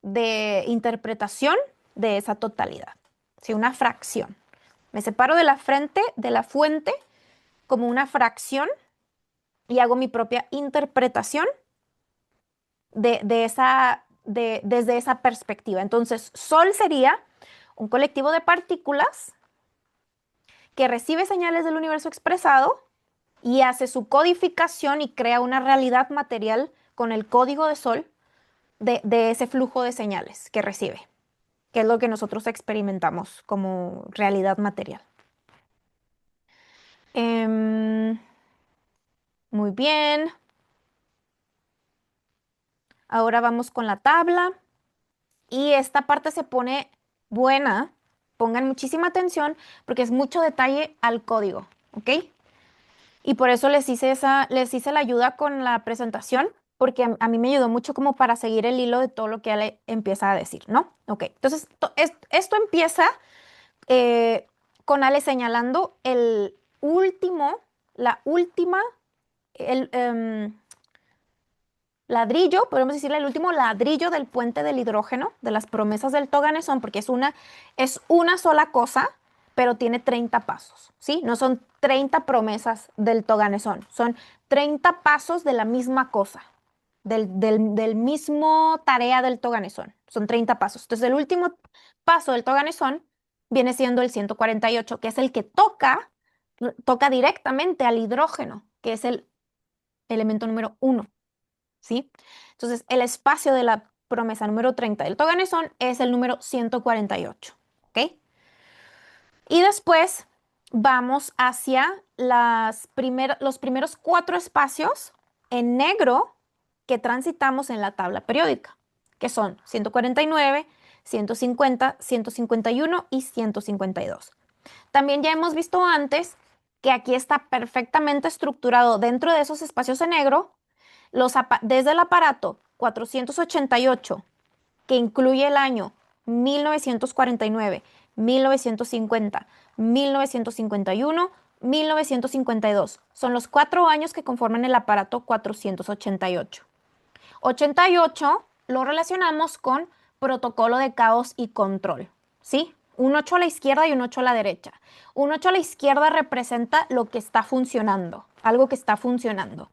de interpretación de esa totalidad, ¿sí? Una fracción. Me separo de la fuente como una fracción y hago mi propia interpretación desde esa perspectiva. Entonces, Sol sería un colectivo de partículas que recibe señales del universo expresado y hace su codificación y crea una realidad material con el código de Sol de ese flujo de señales que recibe, que es lo que nosotros experimentamos como realidad material. Muy bien. Ahora vamos con la tabla y esta parte se pone buena. Pongan muchísima atención porque es mucho detalle al código, ¿ok? Y por eso les hice la ayuda con la presentación, porque a mí me ayudó mucho como para seguir el hilo de todo lo que Ale empieza a decir, ¿no? Ok, entonces esto empieza con Ale señalando la última, el ladrillo, podemos decirle el último ladrillo del puente del hidrógeno, de las promesas del Toganesón, porque es una sola cosa, pero tiene 30 pasos, ¿sí? No son 30 promesas del Toganesón, son 30 pasos de la misma cosa, del mismo tarea del Toganesón, son 30 pasos. Entonces, el último paso del Toganesón viene siendo el 148, que es el que toca directamente al hidrógeno, que es el elemento número 1. ¿Sí? Entonces, el espacio de la promesa número 30 del Toganesón es el número 148, ¿ok? Y después vamos hacia los primeros 4 espacios en negro que transitamos en la tabla periódica, que son 149, 150, 151 y 152. También ya hemos visto antes que aquí está perfectamente estructurado dentro de esos espacios en negro, desde el aparato 488, que incluye el año 1949, 1950, 1951, 1952. Son los 4 años que conforman el aparato 488. 88 lo relacionamos con protocolo de caos y control, ¿sí? Un 8 a la izquierda y un 8 a la derecha. Un 8 a la izquierda representa lo que está funcionando, algo que está funcionando.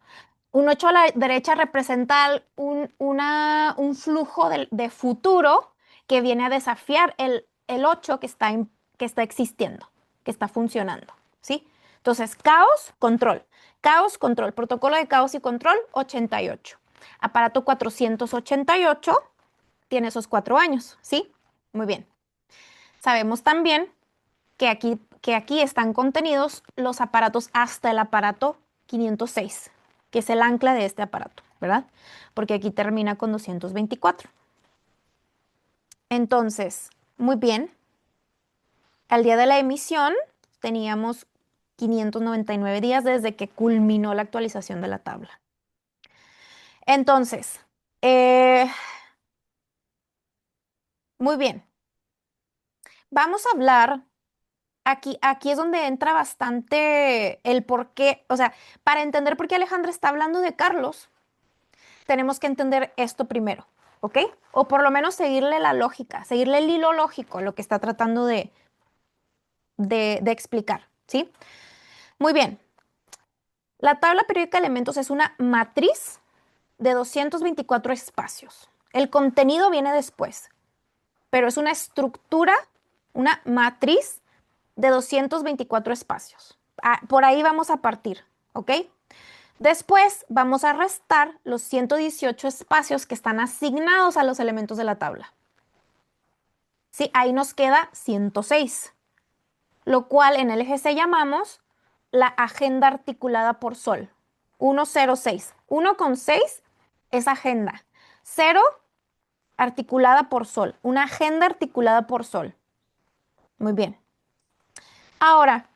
Un 8 a la derecha representa un flujo de futuro que viene a desafiar el 8 que está existiendo, que está funcionando, ¿sí? Entonces, caos, control, protocolo de caos y control, 88. Aparato 488 tiene esos 4 años, ¿sí? Muy bien. Sabemos también que aquí están contenidos los aparatos hasta el aparato 506, que es el ancla de este aparato, ¿verdad? Porque aquí termina con 224. Entonces, muy bien. Al día de la emisión teníamos 599 días desde que culminó la actualización de la tabla. Entonces, muy bien. Vamos a hablar, aquí es donde entra bastante el por qué, o sea, para entender por qué Alejandra está hablando de Carlos, tenemos que entender esto primero, ¿ok? O por lo menos seguirle la lógica, seguirle el hilo lógico, lo que está tratando de explicar, ¿sí? Muy bien. La tabla periódica de elementos es una matriz de 224 espacios. El contenido viene después, pero es una estructura, una matriz de 224 espacios. Por ahí vamos a partir, ¿ok? Después vamos a restar los 118 espacios que están asignados a los elementos de la tabla. Sí, ahí nos queda 106, lo cual en el eje C llamamos la agenda articulada por sol. 106. 1 con 6 es agenda. 0 articulada por sol. Una agenda articulada por sol. Muy bien. Ahora,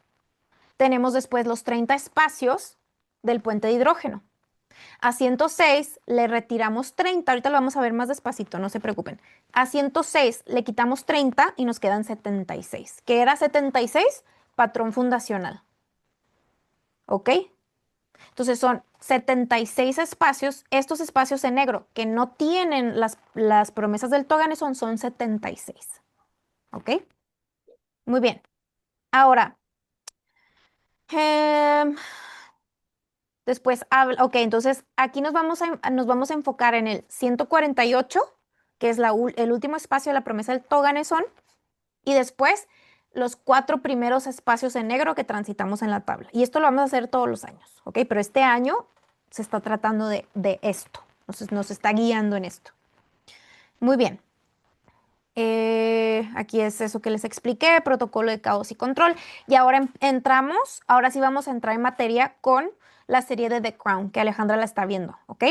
tenemos después los 30 espacios del puente de hidrógeno. A 106 le retiramos 30, ahorita lo vamos a ver más despacito, no se preocupen. A 106 le quitamos 30 y nos quedan 76. ¿Qué era 76? Patrón fundacional. ¿Ok? Entonces son 76 espacios, estos espacios en negro que no tienen las promesas del Toganesón son 76. ¿Ok? Muy bien. Ahora, después, ok, entonces aquí nos vamos a enfocar en el 148, que es el último espacio de la promesa del Toganesón, y después los 4 primeros espacios en negro que transitamos en la tabla. Y esto lo vamos a hacer todos los años, ¿ok? Pero este año se está tratando de esto, nos está guiando en esto. Muy bien. Aquí es eso que les expliqué, protocolo de caos y control. Y ahora ahora sí vamos a entrar en materia con la serie de The Crown, que Alejandra la está viendo, ¿ok?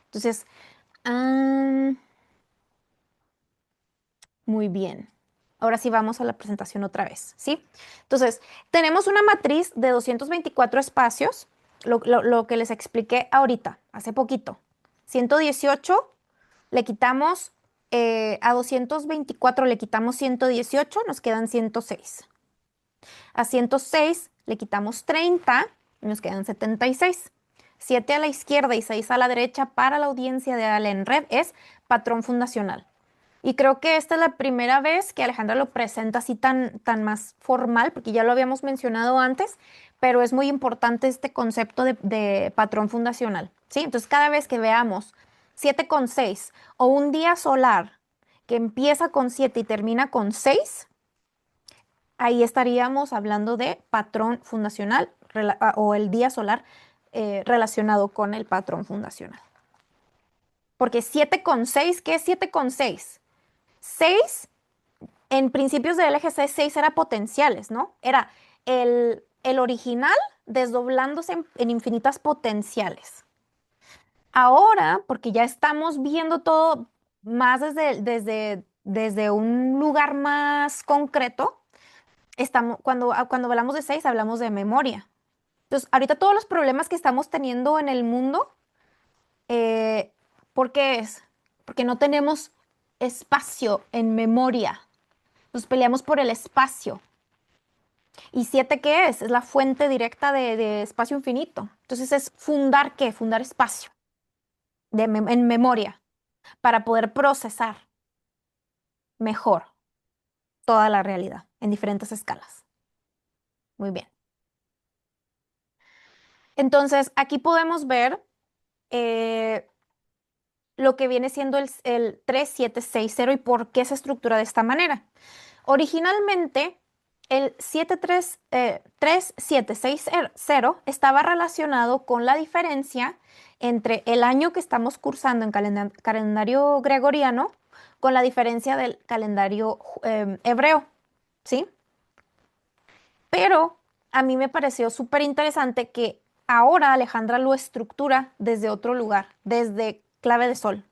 Entonces, muy bien. Ahora sí vamos a la presentación otra vez, ¿sí? Entonces, tenemos una matriz de 224 espacios, lo que les expliqué ahorita, hace poquito. 118 le quitamos, a 224 le quitamos 118, nos quedan 106. A 106 le quitamos 30 y nos quedan 76. 7 a la izquierda y 6 a la derecha para la audiencia de Allen Red es patrón fundacional. Y creo que esta es la primera vez que Alejandra lo presenta así tan más formal, porque ya lo habíamos mencionado antes, pero es muy importante este concepto de patrón fundacional, ¿sí? Entonces, cada vez que veamos 7,6 o un día solar que empieza con 7 y termina con 6, ahí estaríamos hablando de patrón fundacional o el día solar relacionado con el patrón fundacional. Porque 7,6, ¿qué es 7,6? 6 en principios de LGC 6 era potenciales, ¿no? Era el original desdoblándose en infinitas potenciales. Ahora, porque ya estamos viendo todo más desde un lugar más concreto, cuando hablamos de 6 hablamos de memoria. Entonces, ahorita todos los problemas que estamos teniendo en el mundo, ¿por qué es? Porque no tenemos espacio en memoria. Nos peleamos por el espacio. ¿Y 7 qué es? Es la fuente directa de espacio infinito. Entonces es fundar ¿qué? Fundar espacio en memoria para poder procesar mejor toda la realidad en diferentes escalas. Muy bien. Entonces aquí podemos ver lo que viene siendo el 3760 y por qué se estructura de esta manera. Originalmente, el 3760 estaba relacionado con la diferencia entre el año que estamos cursando en calendario gregoriano con la diferencia del calendario hebreo, ¿sí? Pero a mí me pareció súper interesante que ahora Alejandra lo estructura desde otro lugar, desde clave de sol,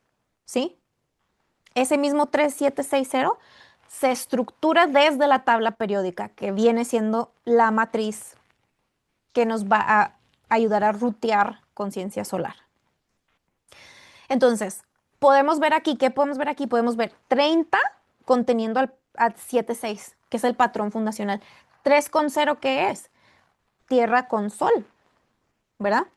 ¿sí? Ese mismo 3760 se estructura desde la tabla periódica, que viene siendo la matriz que nos va a ayudar a rutear conciencia solar. Entonces, podemos ver aquí, ¿qué podemos ver aquí? Podemos ver 30 conteniendo al 76, que es el patrón fundacional. 3,0, ¿qué es? Tierra con sol, ¿verdad?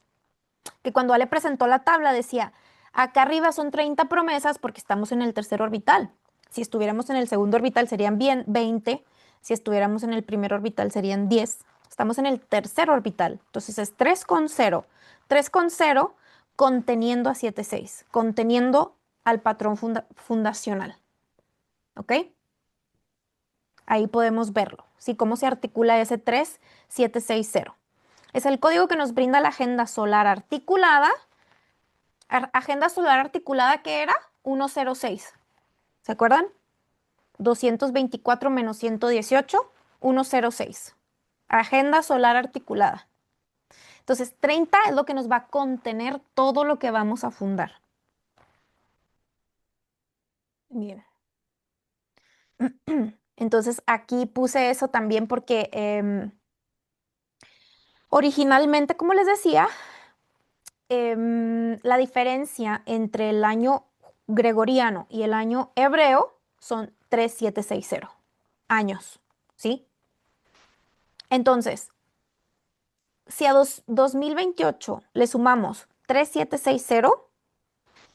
Que cuando Ale presentó la tabla decía, acá arriba son 30 promesas porque estamos en el tercer orbital. Si estuviéramos en el segundo orbital serían bien 20, si estuviéramos en el primer orbital serían 10. Estamos en el tercer orbital, entonces es 3,0. 3,0 conteniendo a 7,6, conteniendo al patrón fundacional. ¿Ok? Ahí podemos verlo, ¿sí? Cómo se articula ese 3760. Es el código que nos brinda la agenda solar articulada. Agenda solar articulada, ¿qué era? 106. ¿Se acuerdan? 224 menos 118, 106. Agenda solar articulada. Entonces, 30 es lo que nos va a contener todo lo que vamos a fundar. Bien. Entonces, aquí puse eso también porque originalmente, como les decía, la diferencia entre el año gregoriano y el año hebreo son 3760 años, ¿sí? Entonces, si a 2028 le sumamos 3760,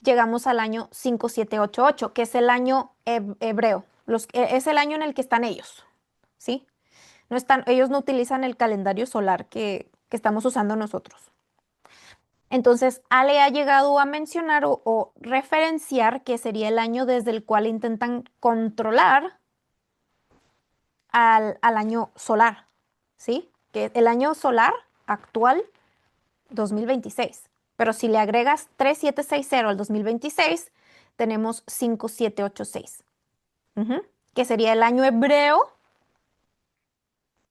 llegamos al año 5788, que es el año hebreo. Es el año en el que están ellos, ¿sí? Ellos no utilizan el calendario solar que estamos usando nosotros. Entonces, Ale ha llegado a mencionar o referenciar que sería el año desde el cual intentan controlar al año solar, ¿sí? Que el año solar actual, 2026. Pero si le agregas 3760 al 2026, tenemos 5786, que sería el año hebreo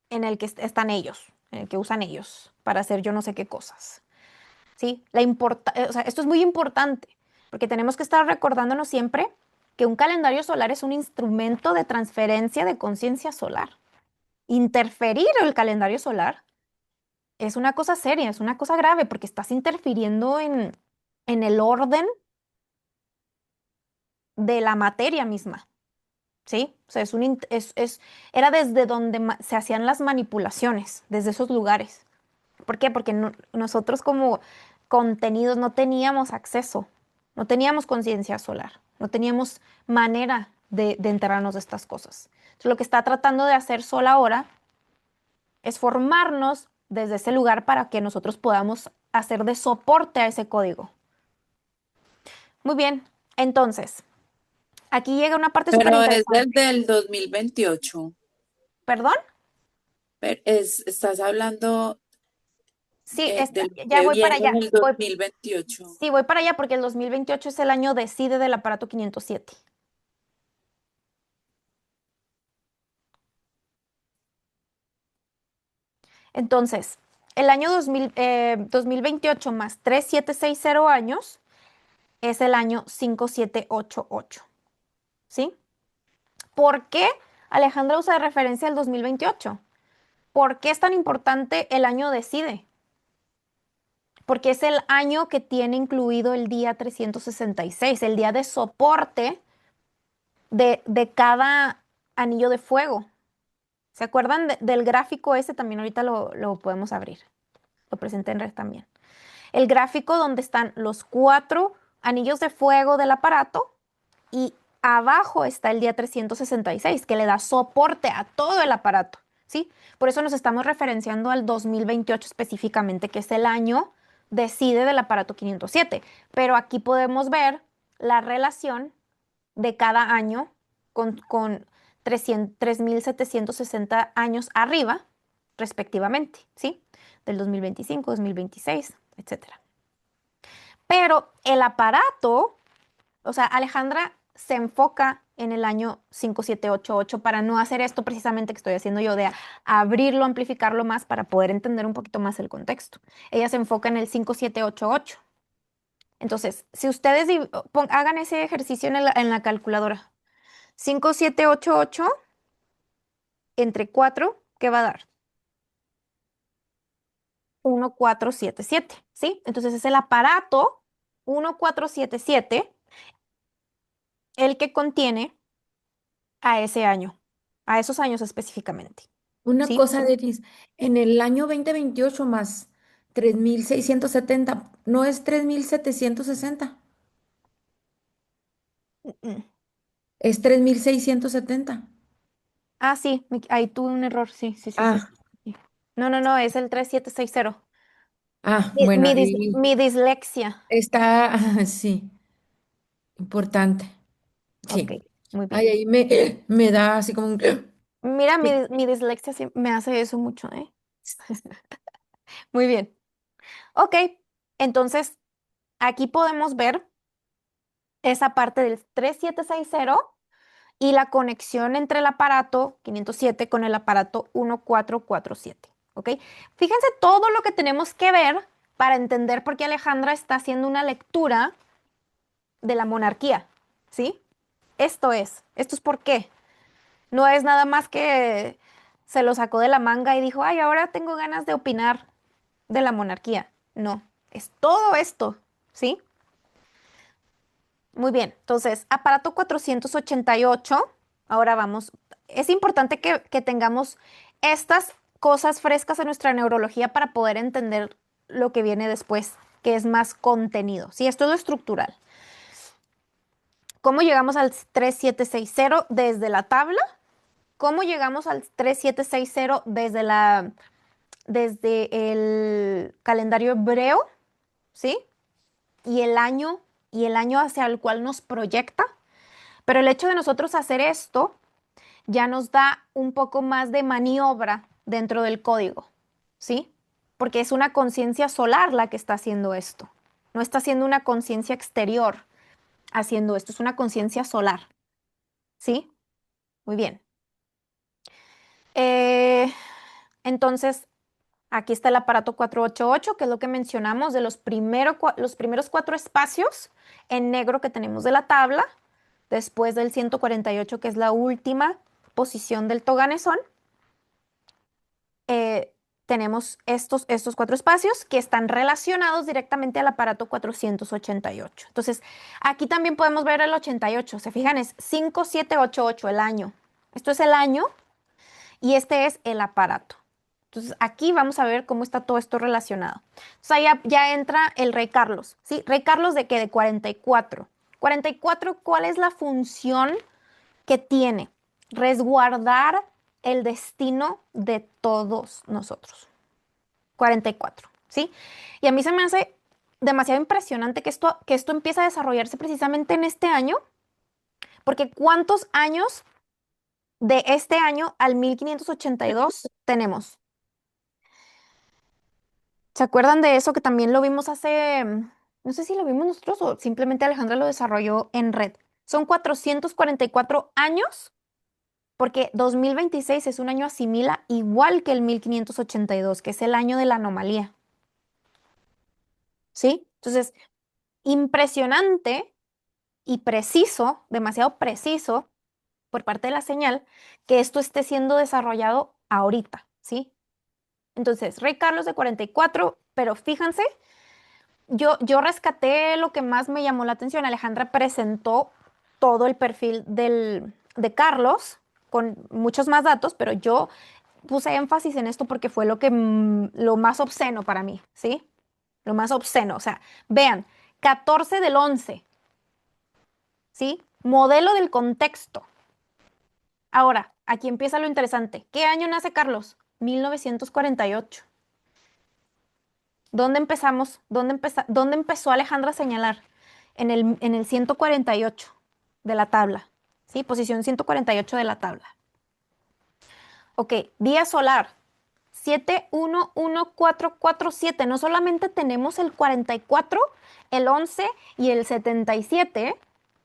en el que están ellos, en el que usan ellos para hacer yo no sé qué cosas. ¿Sí? O sea, esto es muy importante porque tenemos que estar recordándonos siempre que un calendario solar es un instrumento de transferencia de conciencia solar. Interferir el calendario solar es una cosa seria, es una cosa grave porque estás interfiriendo en el orden de la materia misma. ¿Sí? O sea, era desde donde se hacían las manipulaciones, desde esos lugares. ¿Por qué? Porque nosotros como contenidos no teníamos acceso, no teníamos conciencia solar, no teníamos manera de enterarnos de estas cosas. Entonces, lo que está tratando de hacer Sol ahora es formarnos desde ese lugar para que nosotros podamos hacer de soporte a ese código. Muy bien, entonces, aquí llega una parte súper Pero es interesante. del 2028. ¿Perdón? Estás hablando Sí, de lo ya que voy para viene allá. en el 2028. Sí, voy para allá porque el 2028 es el año de CIDE del aparato 507. Entonces, el año 2028 más 3760 años es el año 5788, ¿sí? ¿Por qué Alejandra usa de referencia el 2028? ¿Por qué es tan importante el año decide? Porque es el año que tiene incluido el día 366, el día de soporte de cada anillo de fuego. ¿Se acuerdan del gráfico ese? También ahorita lo podemos abrir. Lo presenté en red también. El gráfico donde están los 4 anillos de fuego del aparato y abajo está el día 366, que le da soporte a todo el aparato, ¿sí? Por eso nos estamos referenciando al 2028 específicamente, que es el año decide del aparato 507. Pero aquí podemos ver la relación de cada año con 3.760 años arriba, respectivamente, ¿sí? Del 2025, 2026, etcétera. Pero el aparato, o sea, Alejandra se enfoca en el año 5788 para no hacer esto precisamente que estoy haciendo yo, de abrirlo, amplificarlo más para poder entender un poquito más el contexto. Ella se enfoca en el 5788. Entonces, si ustedes hagan ese ejercicio en la calculadora, 5788 entre 4, ¿qué va a dar? 1477, ¿sí? Entonces es el aparato 1477 el que contiene a ese año, a esos años específicamente, Una ¿sí? cosa, Denis, en el año 2028 más 3670, ¿no es 3760? Mm. Es 3670. Ah, sí, ahí tuve un error, sí, sí, sí, sí, Ah, sí, sí. No, no, no, es el 3760. Mi, bueno, mi dis- ahí mi dislexia. está, sí, importante. Ok, Sí. muy Ay, bien. ahí me da así como un... Mira, Sí. mi dislexia sí me hace eso mucho, ¿eh? Muy bien. Ok, entonces aquí podemos ver esa parte del 3760 y la conexión entre el aparato 507 con el aparato 1447. ¿Ok? Fíjense todo lo que tenemos que ver para entender por qué Alejandra está haciendo una lectura de la monarquía. ¿Sí? Esto es por qué. No es nada más que se lo sacó de la manga y dijo, ay, ahora tengo ganas de opinar de la monarquía. No, es todo esto. ¿Sí? Muy bien, entonces, aparato 488. Ahora vamos, es importante que tengamos estas cosas frescas en nuestra neurología para poder entender lo que viene después, que es más contenido. Sí, esto es lo estructural. ¿Cómo llegamos al 3760 desde la tabla? ¿Cómo llegamos al 3760 desde el calendario hebreo? ¿Sí? Y el año hacia el cual nos proyecta. Pero el hecho de nosotros hacer esto ya nos da un poco más de maniobra dentro del código, ¿sí? Porque es una conciencia solar la que está haciendo esto. No está haciendo una conciencia exterior haciendo esto, es una conciencia solar, ¿sí? Muy bien. Eh, entonces, aquí está el aparato 488, que es lo que mencionamos de los primeros 4 espacios en negro que tenemos de la tabla, después del 148, que es la última posición del toganesón. Tenemos estos 4 espacios que están relacionados directamente al aparato 488. Entonces, aquí también podemos ver el 88. Se fijan, es 5788 el año. Esto es el año y este es el aparato. Entonces, aquí vamos a ver cómo está todo esto relacionado. Entonces, ahí ya entra el rey Carlos, ¿sí? ¿Rey Carlos de qué? De 44. 44, ¿cuál es la función que tiene? Resguardar el destino de todos nosotros. 44, ¿sí? Y a mí se me hace demasiado impresionante que esto empiece a desarrollarse precisamente en este año, porque ¿cuántos años de este año al 1582 tenemos? ¿Se acuerdan de eso que también lo vimos no sé si lo vimos nosotros o simplemente Alejandra lo desarrolló en red? Son 444 años porque 2026 es un año asimila igual que el 1582, que es el año de la anomalía, ¿sí? Entonces, impresionante y preciso, demasiado preciso por parte de la señal, que esto esté siendo desarrollado ahorita, ¿sí? Entonces, Rey Carlos de 44, pero fíjense, yo rescaté lo que más me llamó la atención. Alejandra presentó todo el perfil de Carlos con muchos más datos, pero yo puse énfasis en esto porque fue lo más obsceno para mí, ¿sí? Lo más obsceno. O sea, vean, 14 del 11, ¿sí? Modelo del contexto. Ahora, aquí empieza lo interesante. ¿Qué año nace Carlos? 1948. ¿Dónde empezamos? ¿Dónde empezó Alejandra a señalar? En el 148 de la tabla, ¿sí? Posición 148 de la tabla. Ok, día solar, 711447. No solamente tenemos el 44, el 11 y el 77,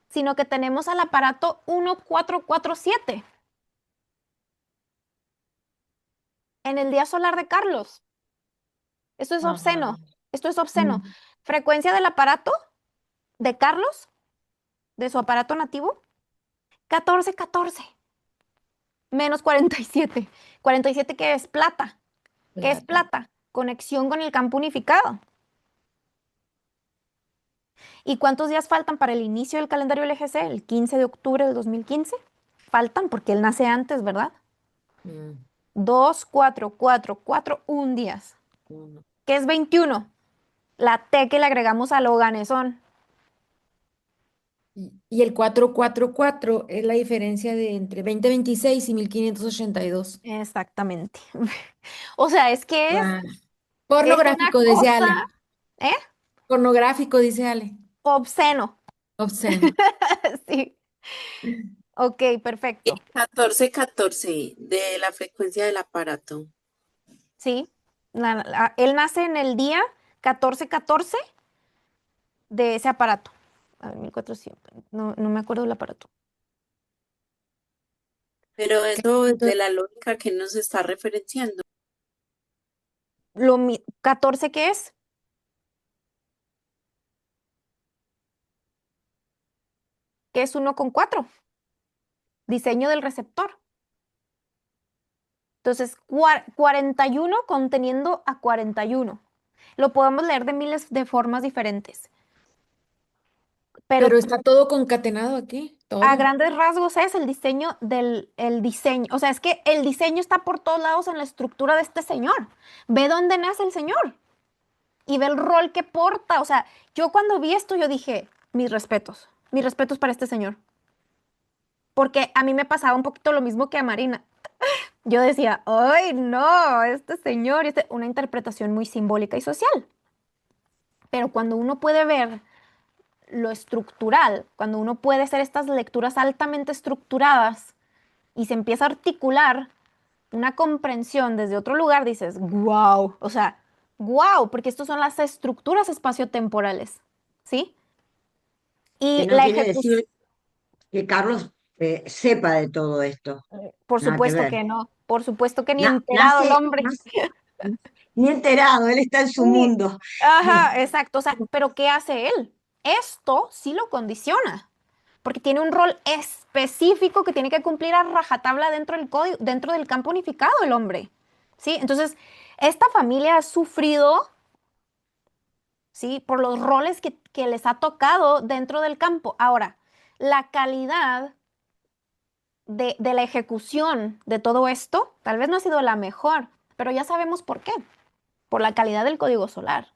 sino que tenemos al aparato 1447 en el día solar de Carlos. Esto es Ajá. obsceno. Esto es obsceno. Mm. Frecuencia del aparato de Carlos, de su aparato nativo, 1414 menos 47. 47, ¿qué es? Plata. ¿Qué es Plata. plata? Conexión con el campo unificado. ¿Y cuántos días faltan para el inicio del calendario LGC? El 15 de octubre del 2015. Faltan porque él nace antes, ¿verdad? Mm, 2, 4, 4, 4, 1 días. uno. ¿Qué es 21? La T que le agregamos al Oganesón. Y el 444 es la diferencia de entre 2026 y 1582. Exactamente. O sea, es que Guau. es una Pornográfico, dice cosa, Ale. ¿eh? Pornográfico, dice Ale. Obsceno. Obsceno. Sí. Ok, perfecto. 1414 de la frecuencia del aparato. Sí. Él nace en el día 1414 de ese aparato. A ver, 1400. No, no me acuerdo del aparato. Pero eso de Entonces, la lógica que nos está referenciando. 14, ¿qué es? ¿Qué es 1,4? Diseño del receptor. Entonces, 41 conteniendo a 41. Lo podemos leer de miles de formas diferentes. Pero pero está todo concatenado aquí, a todo. grandes rasgos es el diseño el diseño. O sea, es que el diseño está por todos lados en la estructura de este señor. Ve dónde nace el señor y ve el rol que porta. O sea, yo cuando vi esto, yo dije, mis respetos para este señor. Porque a mí me pasaba un poquito lo mismo que a Marina. Yo decía, ay, no, este señor, una interpretación muy simbólica y social. Pero cuando uno puede ver lo estructural, cuando uno puede hacer estas lecturas altamente estructuradas y se empieza a articular una comprensión desde otro lugar, dices, wow, o sea, wow, porque estos son las estructuras espaciotemporales, ¿sí? Que Y no la quiere ejecución, decir que Carlos sepa de todo esto. por Nada que supuesto ver. que no, por supuesto que ni enterado el Nace, hombre. ni enterado, él está en su Sí, mundo. ajá, exacto, o sea, pero ¿qué hace él? Esto sí lo condiciona, porque tiene un rol específico que tiene que cumplir a rajatabla dentro del código, dentro del campo unificado el hombre, ¿sí? Entonces, esta familia ha sufrido, ¿sí? Por los roles que les ha tocado dentro del campo. Ahora, la calidad de la ejecución de todo esto tal vez no ha sido la mejor, pero ya sabemos por qué, por la calidad del código solar,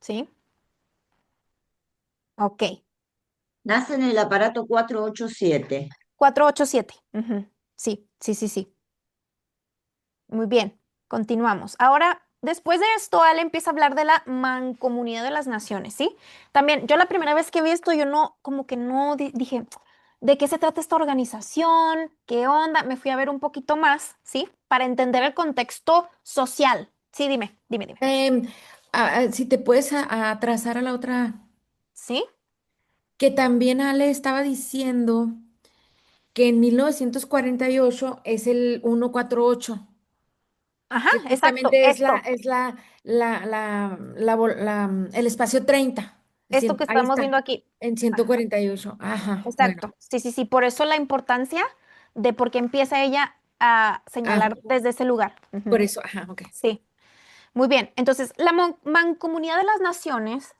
¿sí? Ok, Nace en el aparato 487. 487. Ujú. Sí, sí, sí, sí. Muy bien, continuamos. Ahora, después de esto, Ale empieza a hablar de la mancomunidad de las naciones, ¿sí? También, yo la primera vez que vi esto, yo no, como que no dije, ¿de qué se trata esta organización? ¿Qué onda? Me fui a ver un poquito más, ¿sí? Para entender el contexto social. Sí, dime, dime, dime. Em, si te puedes atrasar a la otra, ¿Sí? que también Ale estaba diciendo que en 1948 es el 148, Ajá, que exacto, justamente es el espacio 30. esto que Ahí estamos está, viendo aquí. en Ajá, 148. Ajá, bueno. exacto. Sí, sí, sí. Por eso la importancia de por qué empieza ella a Ah, señalar desde ese lugar. por Ujú. eso, ajá, ok. Sí, muy bien. Entonces, la Mancomunidad de las Naciones,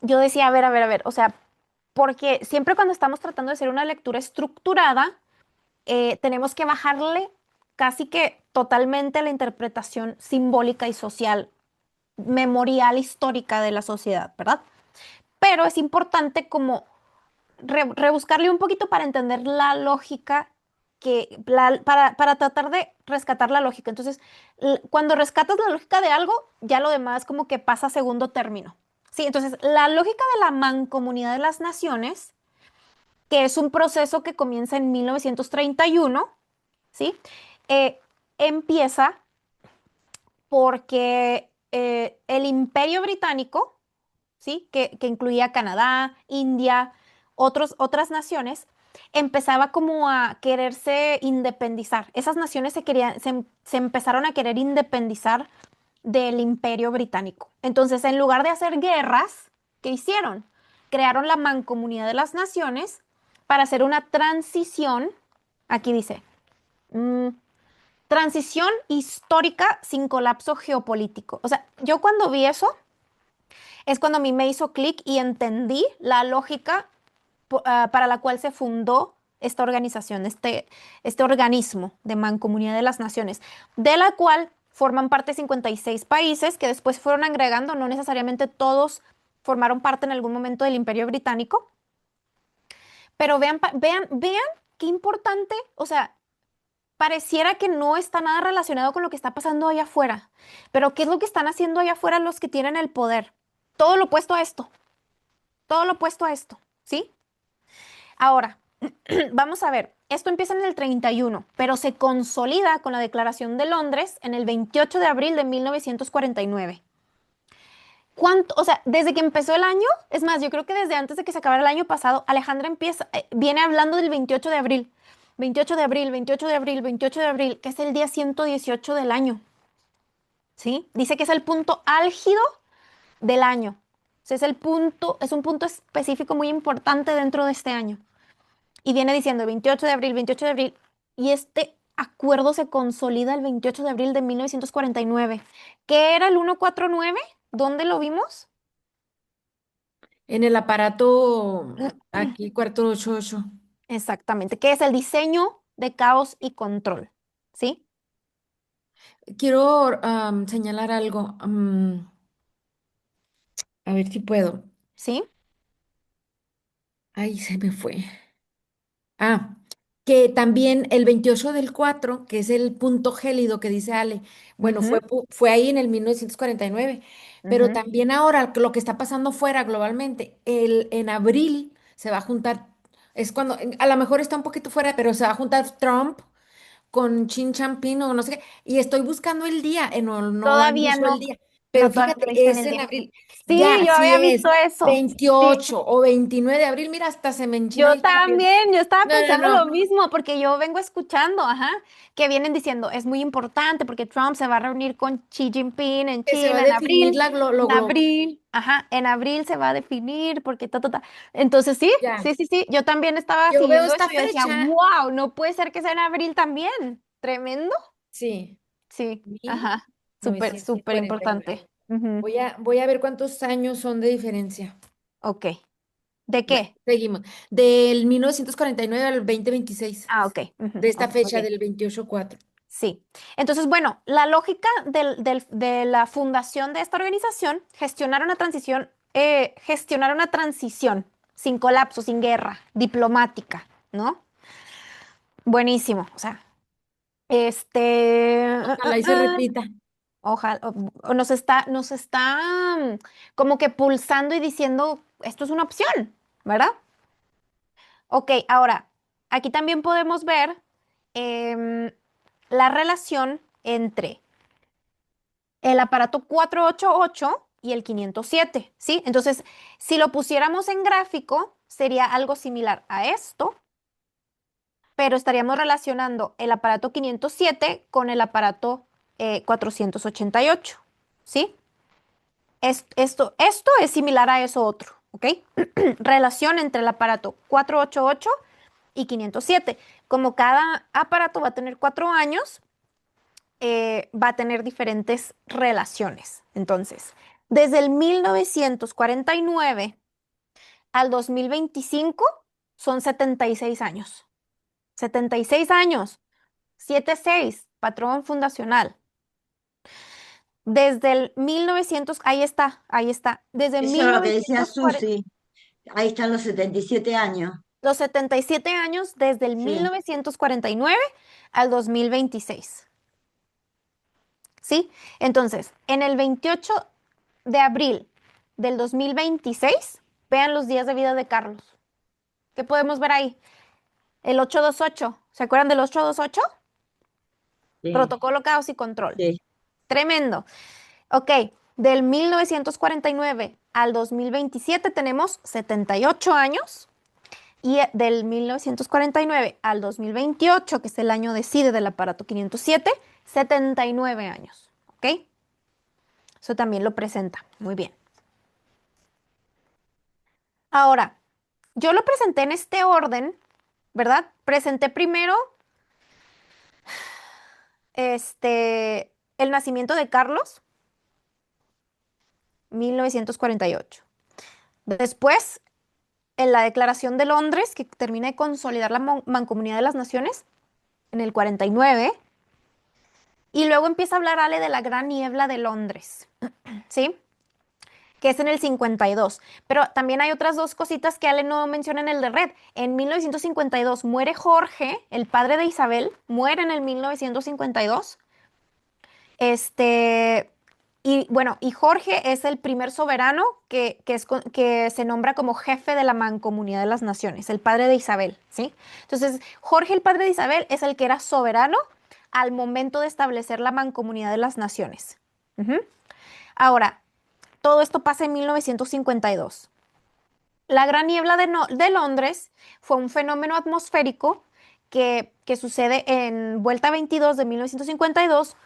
yo decía, a ver, o sea, porque siempre cuando estamos tratando de hacer una lectura estructurada, tenemos que bajarle casi que totalmente la interpretación simbólica y social, memorial, histórica de la sociedad, ¿verdad? Pero es importante como rebuscarle un poquito para entender la lógica para tratar de rescatar la lógica. Entonces, cuando rescatas la lógica de algo, ya lo demás como que pasa a segundo término. Sí, entonces la lógica de la Mancomunidad de las Naciones, que es un proceso que comienza en 1931, ¿sí? Eh, Empieza porque el Imperio Británico, ¿sí? Que incluía Canadá, India, otras naciones, empezaba como a quererse independizar. Esas naciones se empezaron a querer independizar del Imperio Británico. Entonces, en lugar de hacer guerras, ¿qué hicieron? Crearon la Mancomunidad de las Naciones para hacer una transición, aquí dice, mm, transición histórica sin colapso geopolítico. O sea, yo cuando vi eso, es cuando a mí me hizo clic y entendí la lógica para la cual se fundó esta organización, este organismo de Mancomunidad de las Naciones, de la cual forman parte 56 países que después fueron agregando, no necesariamente todos formaron parte en algún momento del Imperio Británico, pero vean qué importante, o sea, pareciera que no está nada relacionado con lo que está pasando allá afuera, pero ¿qué es lo que están haciendo allá afuera los que tienen el poder? Todo lo opuesto a esto. Todo lo opuesto a esto, ¿sí? Ahora, vamos a ver, esto empieza en el 31, pero se consolida con la Declaración de Londres en el 28 de abril de 1949. ¿Cuánto? O sea, desde que empezó el año, es más, yo creo que desde antes de que se acabara el año pasado, Alejandra viene hablando del 28 de abril. 28 de abril, 28 de abril, 28 de abril, que es el día 118 del año, ¿sí? Dice que es el punto álgido del año. O sea, es un punto específico muy importante dentro de este año. Y viene diciendo 28 de abril, 28 de abril. Y este acuerdo se consolida el 28 de abril de 1949. ¿Qué era el 149? ¿Dónde lo vimos? En el aparato, aquí, cuarto 88. Exactamente, ¿qué es el diseño de caos y control? ¿Sí? Quiero señalar algo. A ver si puedo. ¿Sí? Ay, se me fue. Ah, que también el 28 del 4, que es el punto gélido que dice Ale, bueno, Ujú, fue ahí en el 1949, pero ujú. también ahora lo que está pasando fuera globalmente, en abril se va a juntar, es cuando, a lo mejor está un poquito fuera, pero se va a juntar Trump con Xi Jinping o no sé qué, y estoy buscando el día, no han Todavía dicho el no, día, pero no, todavía no fíjate, dicen es el en día. abril, Sí, ya, yo si había es visto eso. Sí. 28 o 29 de abril, mira, hasta se me enchina Yo ahí la piel. también, yo estaba No, no, pensando lo no. mismo, porque yo vengo escuchando, ajá, que vienen diciendo, es muy importante porque Trump se va a reunir con Xi Jinping en Que se va China a definir lo en global. abril, ajá, en abril se va a definir porque ta. Entonces sí, Ya. sí, sí, sí, yo también estaba Yo veo siguiendo esta eso y yo decía, fecha. wow, no puede ser que sea en abril también, tremendo, Sí, sí, mil ajá, súper, novecientos súper cuarenta y nueve. importante. Ujú. Voy a ver cuántos años son de diferencia. Ok, ¿de Bueno, qué? seguimos. Del 1949 al 2026, Ah, ok, ujú, de esta ok, muy fecha bien. del 28/4. Sí. Entonces, bueno, la lógica de la fundación de esta organización, gestionar una transición sin colapso, sin guerra, diplomática, ¿no? Buenísimo. O sea, Ojalá y se repita. ojalá, nos está como que pulsando y diciendo, esto es una opción, ¿verdad? Ok, ahora, aquí también podemos ver em, la relación entre el aparato 488 y el 507, ¿sí? Entonces, si lo pusiéramos en gráfico, sería algo similar a esto, pero estaríamos relacionando el aparato 507 con el aparato 488, ¿sí? Esto es similar a eso otro, ¿ok? Relación entre el aparato 488 y 507. Como cada aparato va a tener 4 años, va a tener diferentes relaciones. Entonces, desde el 1949 al 2025 son 76 años. 76 años. 76, patrón fundacional. Desde el 1900, ahí está, ahí está. Desde Eso es lo que decía 1940, Susi. Ahí están los 77 años. los 77 años desde el Sí. 1949 al 2026. ¿Sí? Entonces, en el 28 de abril del 2026, vean los días de vida de Carlos. ¿Qué podemos ver ahí? El 828. ¿Se acuerdan del 828? Sí, Protocolo Caos y Control. sí. Tremendo. Ok, del 1949 al 2027 tenemos 78 años y del 1949 al 2028, que es el año de CIDE del aparato 507, 79 años. ¿Ok? Eso también lo presenta. Muy bien. Ahora, yo lo presenté en este orden, ¿verdad? Presenté primero el nacimiento de Carlos, 1948. Después, en la Declaración de Londres, que termina de consolidar la Mancomunidad de las Naciones, en el 49. Y luego empieza a hablar Ale de la Gran Niebla de Londres, ¿sí? Que es en el 52. Pero también hay otras dos cositas que Ale no menciona en el de Red. En 1952 muere Jorge, el padre de Isabel, muere en el 1952. Y bueno, y Jorge es el primer soberano que se nombra como jefe de la Mancomunidad de las Naciones, el padre de Isabel, ¿sí? Entonces, Jorge, el padre de Isabel, es el que era soberano al momento de establecer la Mancomunidad de las Naciones. Ujú. Ahora, todo esto pasa en 1952. La Gran Niebla de Londres fue un fenómeno atmosférico que sucede en Vuelta 22 de 1952,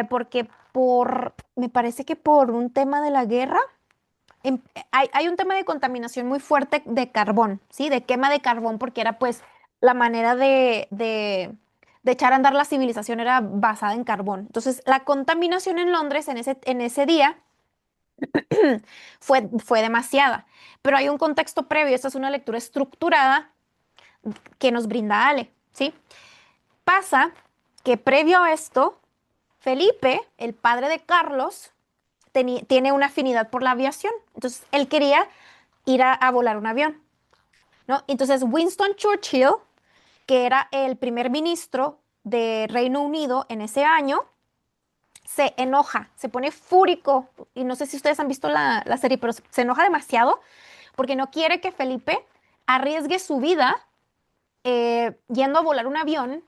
porque me parece que por un tema de la guerra, hay un tema de contaminación muy fuerte de carbón, ¿sí? De quema de carbón, porque era pues la manera de echar a andar la civilización era basada en carbón. Entonces, la contaminación en Londres en ese día fue demasiada. Pero hay un contexto previo, esta es una lectura estructurada que nos brinda Ale, ¿sí? Pasa que previo a esto, Felipe, el padre de Carlos, tiene una afinidad por la aviación. Entonces, él quería ir a volar un avión, ¿no? Entonces, Winston Churchill, que era el primer ministro de Reino Unido en ese año, se enoja, se pone fúrico, y no sé si ustedes han visto la serie, pero se enoja demasiado porque no quiere que Felipe arriesgue su vida yendo a volar un avión,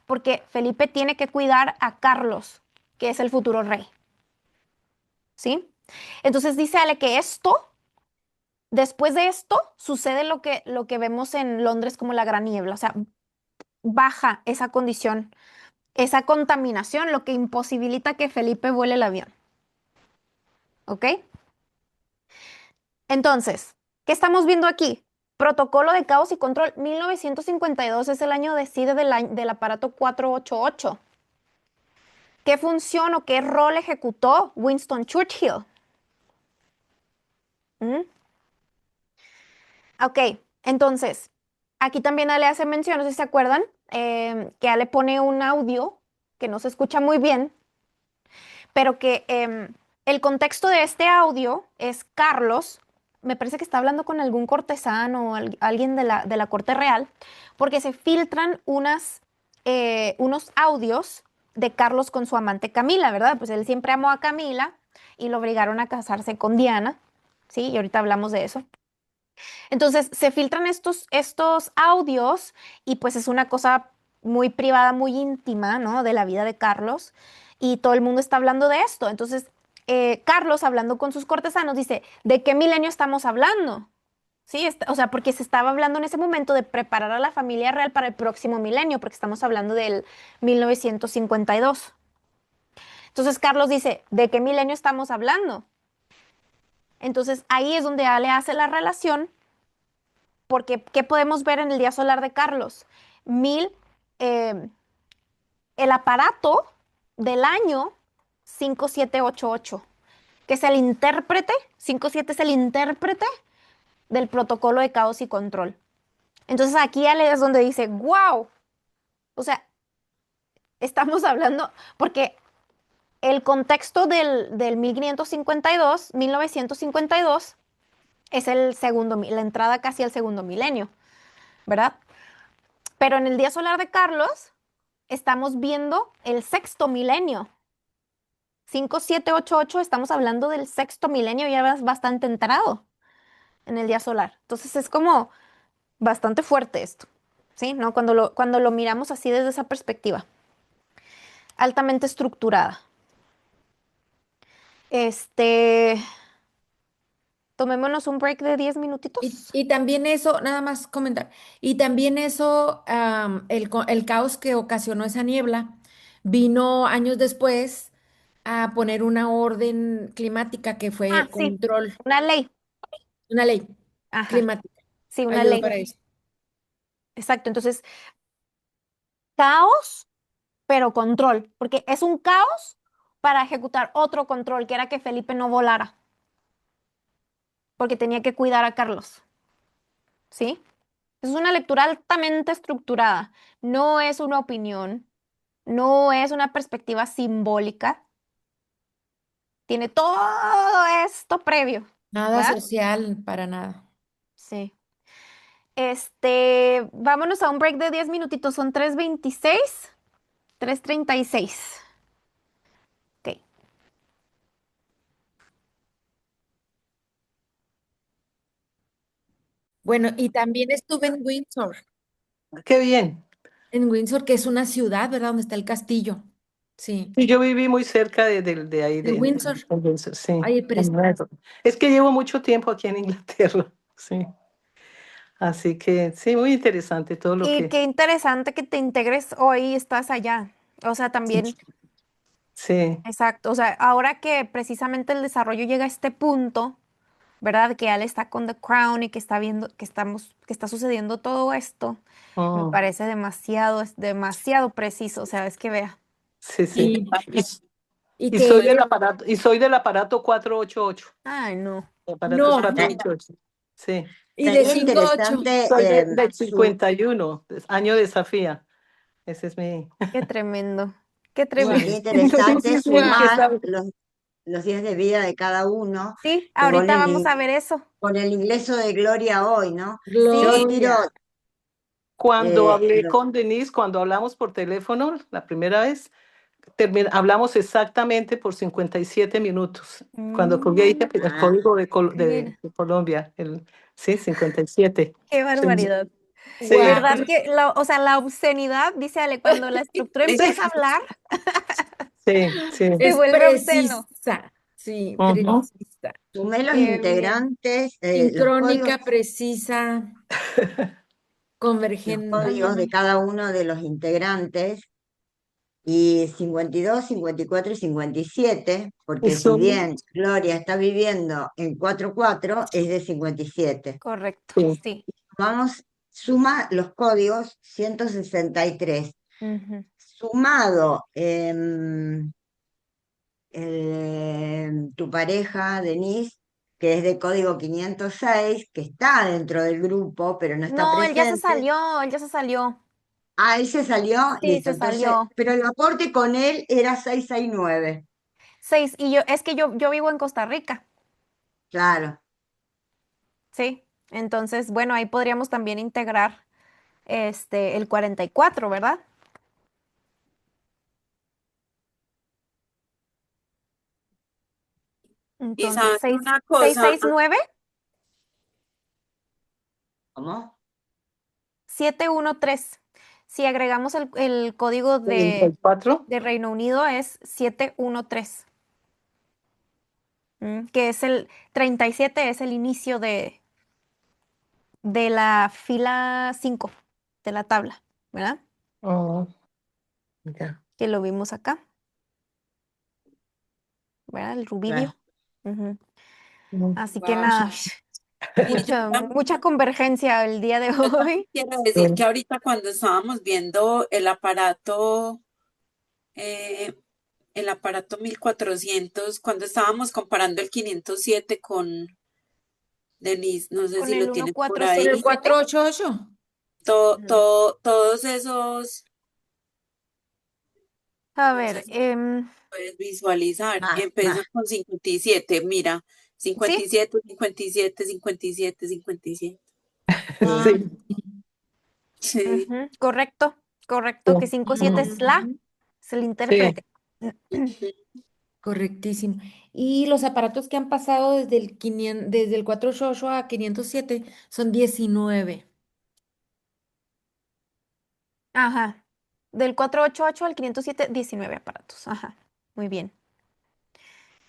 porque Felipe tiene que cuidar a Carlos, que es el futuro rey, ¿sí? Entonces dice Ale que después de esto, sucede lo que vemos en Londres como la Gran Niebla, o sea, baja esa condición, esa contaminación, lo que imposibilita que Felipe vuele el avión, ¿ok? Entonces, ¿qué estamos viendo aquí? Protocolo de caos y control. 1952 es el año de CIDE del aparato 488. ¿Qué función o qué rol ejecutó Winston Churchill? ¿Mm? Ok, entonces, aquí también Ale hace mención, no sé si se acuerdan, que Ale pone un audio que no se escucha muy bien, pero que el contexto de este audio es Carlos, me parece que está hablando con algún cortesano o alguien de la corte real, porque se filtran unos audios de Carlos con su amante Camila, ¿verdad? Pues él siempre amó a Camila y lo obligaron a casarse con Diana, ¿sí? Y ahorita hablamos de eso. Entonces se filtran estos audios y pues es una cosa muy privada, muy íntima, ¿no? De la vida de Carlos y todo el mundo está hablando de esto. Entonces Carlos, hablando con sus cortesanos, dice, ¿de qué milenio estamos hablando? Sí, o sea, porque se estaba hablando en ese momento de preparar a la familia real para el próximo milenio, porque estamos hablando del 1952. Entonces Carlos dice, ¿de qué milenio estamos hablando? Entonces ahí es donde Ale hace la relación, porque ¿qué podemos ver en el día solar de Carlos? Mil, eh, el aparato del año 5788, que es el intérprete, 57 es el intérprete del protocolo de caos y control. Entonces aquí Ale es donde dice, wow, o sea, estamos hablando, porque el contexto del 1552, 1952, es el segundo, la entrada casi al segundo milenio, ¿verdad? Pero en el día solar de Carlos estamos viendo el sexto milenio. 5788, estamos hablando del sexto milenio, ya vas bastante entrado en el día solar. Entonces es como bastante fuerte esto, ¿sí? ¿No? Cuando lo miramos así desde esa perspectiva. Altamente estructurada. Este, tomémonos un break de 10 minutitos. Y también eso, nada más comentar, y también eso, el caos que ocasionó esa niebla, vino años después a poner una orden climática que Ah, fue sí, control, una ley. una ley Ajá, climática. sí, una Ayudó ley. para eso. Exacto. Entonces, caos, pero control, porque es un caos para ejecutar otro control, que era que Felipe no volara, porque tenía que cuidar a Carlos, ¿sí? Es una lectura altamente estructurada, no es una opinión, no es una perspectiva simbólica, tiene todo esto previo, Nada ¿verdad? social, para nada. Sí. Vámonos a un break de 10 minutitos, son 3:26, 3:36. Ok. Bueno, y también estuve Qué bien. En Windsor, que es una ciudad, ¿verdad? Donde está el castillo. Sí, Sí, yo viví muy cerca de ahí, de Windsor. de Windsor, sí. Ay, Es que llevo mucho tiempo aquí en Inglaterra, sí. Así que sí, muy interesante todo lo Y que... qué interesante que te integres hoy y estás allá. O sea, también, Sí, exacto. O sea, ahora que precisamente el desarrollo llega a este punto, ¿verdad? Que Ale está con The Crown y que está viendo que está sucediendo todo esto, me mm, parece demasiado, es demasiado preciso. O sea, es que vea. sí, sí. y, y Y soy que del aparato 488. Ay, no. El aparato es no, 488. Sí. y de Sería 5-8. interesante Soy del su, 51, año de Safía. Ese es mi... Qué tremendo. Qué Sí. sería tremendo. interesante Sí, que sumar sabe. los días de vida de cada uno Sí, con ahorita vamos a ver eso. con el ingreso de Gloria hoy, ¿no? Yo Sí, tiro Gloria. Cuando hablé los con Denise, cuando hablamos por teléfono la primera vez, hablamos exactamente por 57 minutos. Cuando colgué dije que el ah, código mira, de Colombia, sí, 57. qué Sí, barbaridad. sí, Wow. ¿Verdad que o sea, la obscenidad, dice Ale, cuando la estructura empieza a hablar, sí, sí. se Es vuelve obsceno? precisa. Sí, Ujú. precisa. sumé los Qué bien. integrantes, Sincrónica, precisa, los convergente. códigos de cada uno de los integrantes, y 52, 54 y 57, Y porque si son, bien Gloria está viviendo en 44, es de 57. Correcto, sí. sí. Vamos, suma los códigos 163. Ujú. Sumado tu pareja, Denise, que es de código 506, que está dentro del grupo, pero no está No, él ya se presente. salió, él ya se salió. Ah, él se salió, Sí, listo. se Entonces, salió. pero el aporte con él era 669. 6, y es que yo vivo en Costa Rica, Claro. sí. Entonces, bueno, ahí podríamos también integrar el 44, ¿verdad? Y Entonces, saben 6, una cosa, 669, ¿Cómo? 713. Si agregamos el código 34. de Reino Unido es 713, que es el 37, es el inicio de la fila 5 de la tabla, ¿verdad? Oh, ya. Que lo vimos acá, ¿verdad? El rubidio. Ujú. Mm. Así que Wow. nada, Y yo mucha convergencia el día de yo también hoy. quiero decir que ahorita cuando estábamos viendo eh, el aparato 1400, cuando estábamos comparando el 507 con Denise, no sé Con si el lo uno tienes por cuatro Con ahí, el seis siete. 488. Ujú. todos esos A no ver, sé si puedes visualizar. Más, Empieza más. con 57, mira, sí, 57, 57, 57, 57. Sí. Ah, Sí, Sí. ujú, correcto, correcto, que sí, 57 es ujú, es el sí. intérprete. correctísimo. Y los aparatos que han pasado desde el 500, desde el 488 a 507 son 19. Ajá. Del 488 al 507, 19 aparatos. Ajá. Muy bien.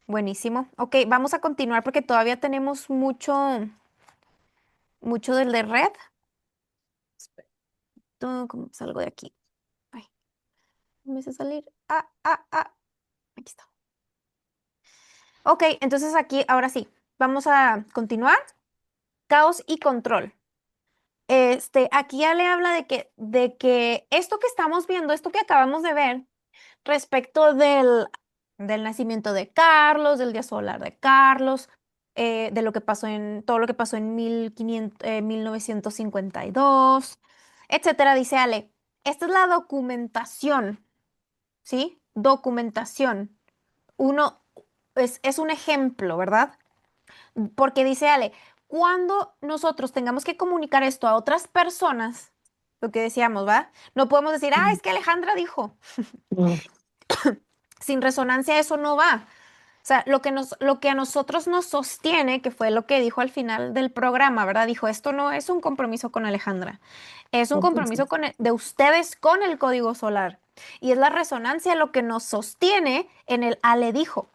Buenísimo. Ok, vamos a continuar porque todavía tenemos mucho del de red. ¿Cómo salgo de aquí? Ay, no me hace salir. Aquí está. Ok, entonces aquí, ahora sí, vamos a continuar. Caos y control. Aquí ya le habla de que esto que estamos viendo, esto que acabamos de ver, respecto del nacimiento de Carlos, del día solar de Carlos, de lo que pasó todo lo que pasó en 1952, etcétera, dice Ale, esta es la documentación, ¿sí? Documentación. Uno es un ejemplo, ¿verdad? Porque dice Ale, cuando nosotros tengamos que comunicar esto a otras personas, lo que decíamos, ¿va? No podemos decir, es que Alejandra dijo. Mm. Sin resonancia eso no va. O sea, lo que a nosotros nos sostiene, que fue lo que dijo al final del programa, ¿verdad? Dijo, esto no es un compromiso con Alejandra, es un compromiso de ustedes con el código solar. Y es la resonancia lo que nos sostiene en el Ale dijo.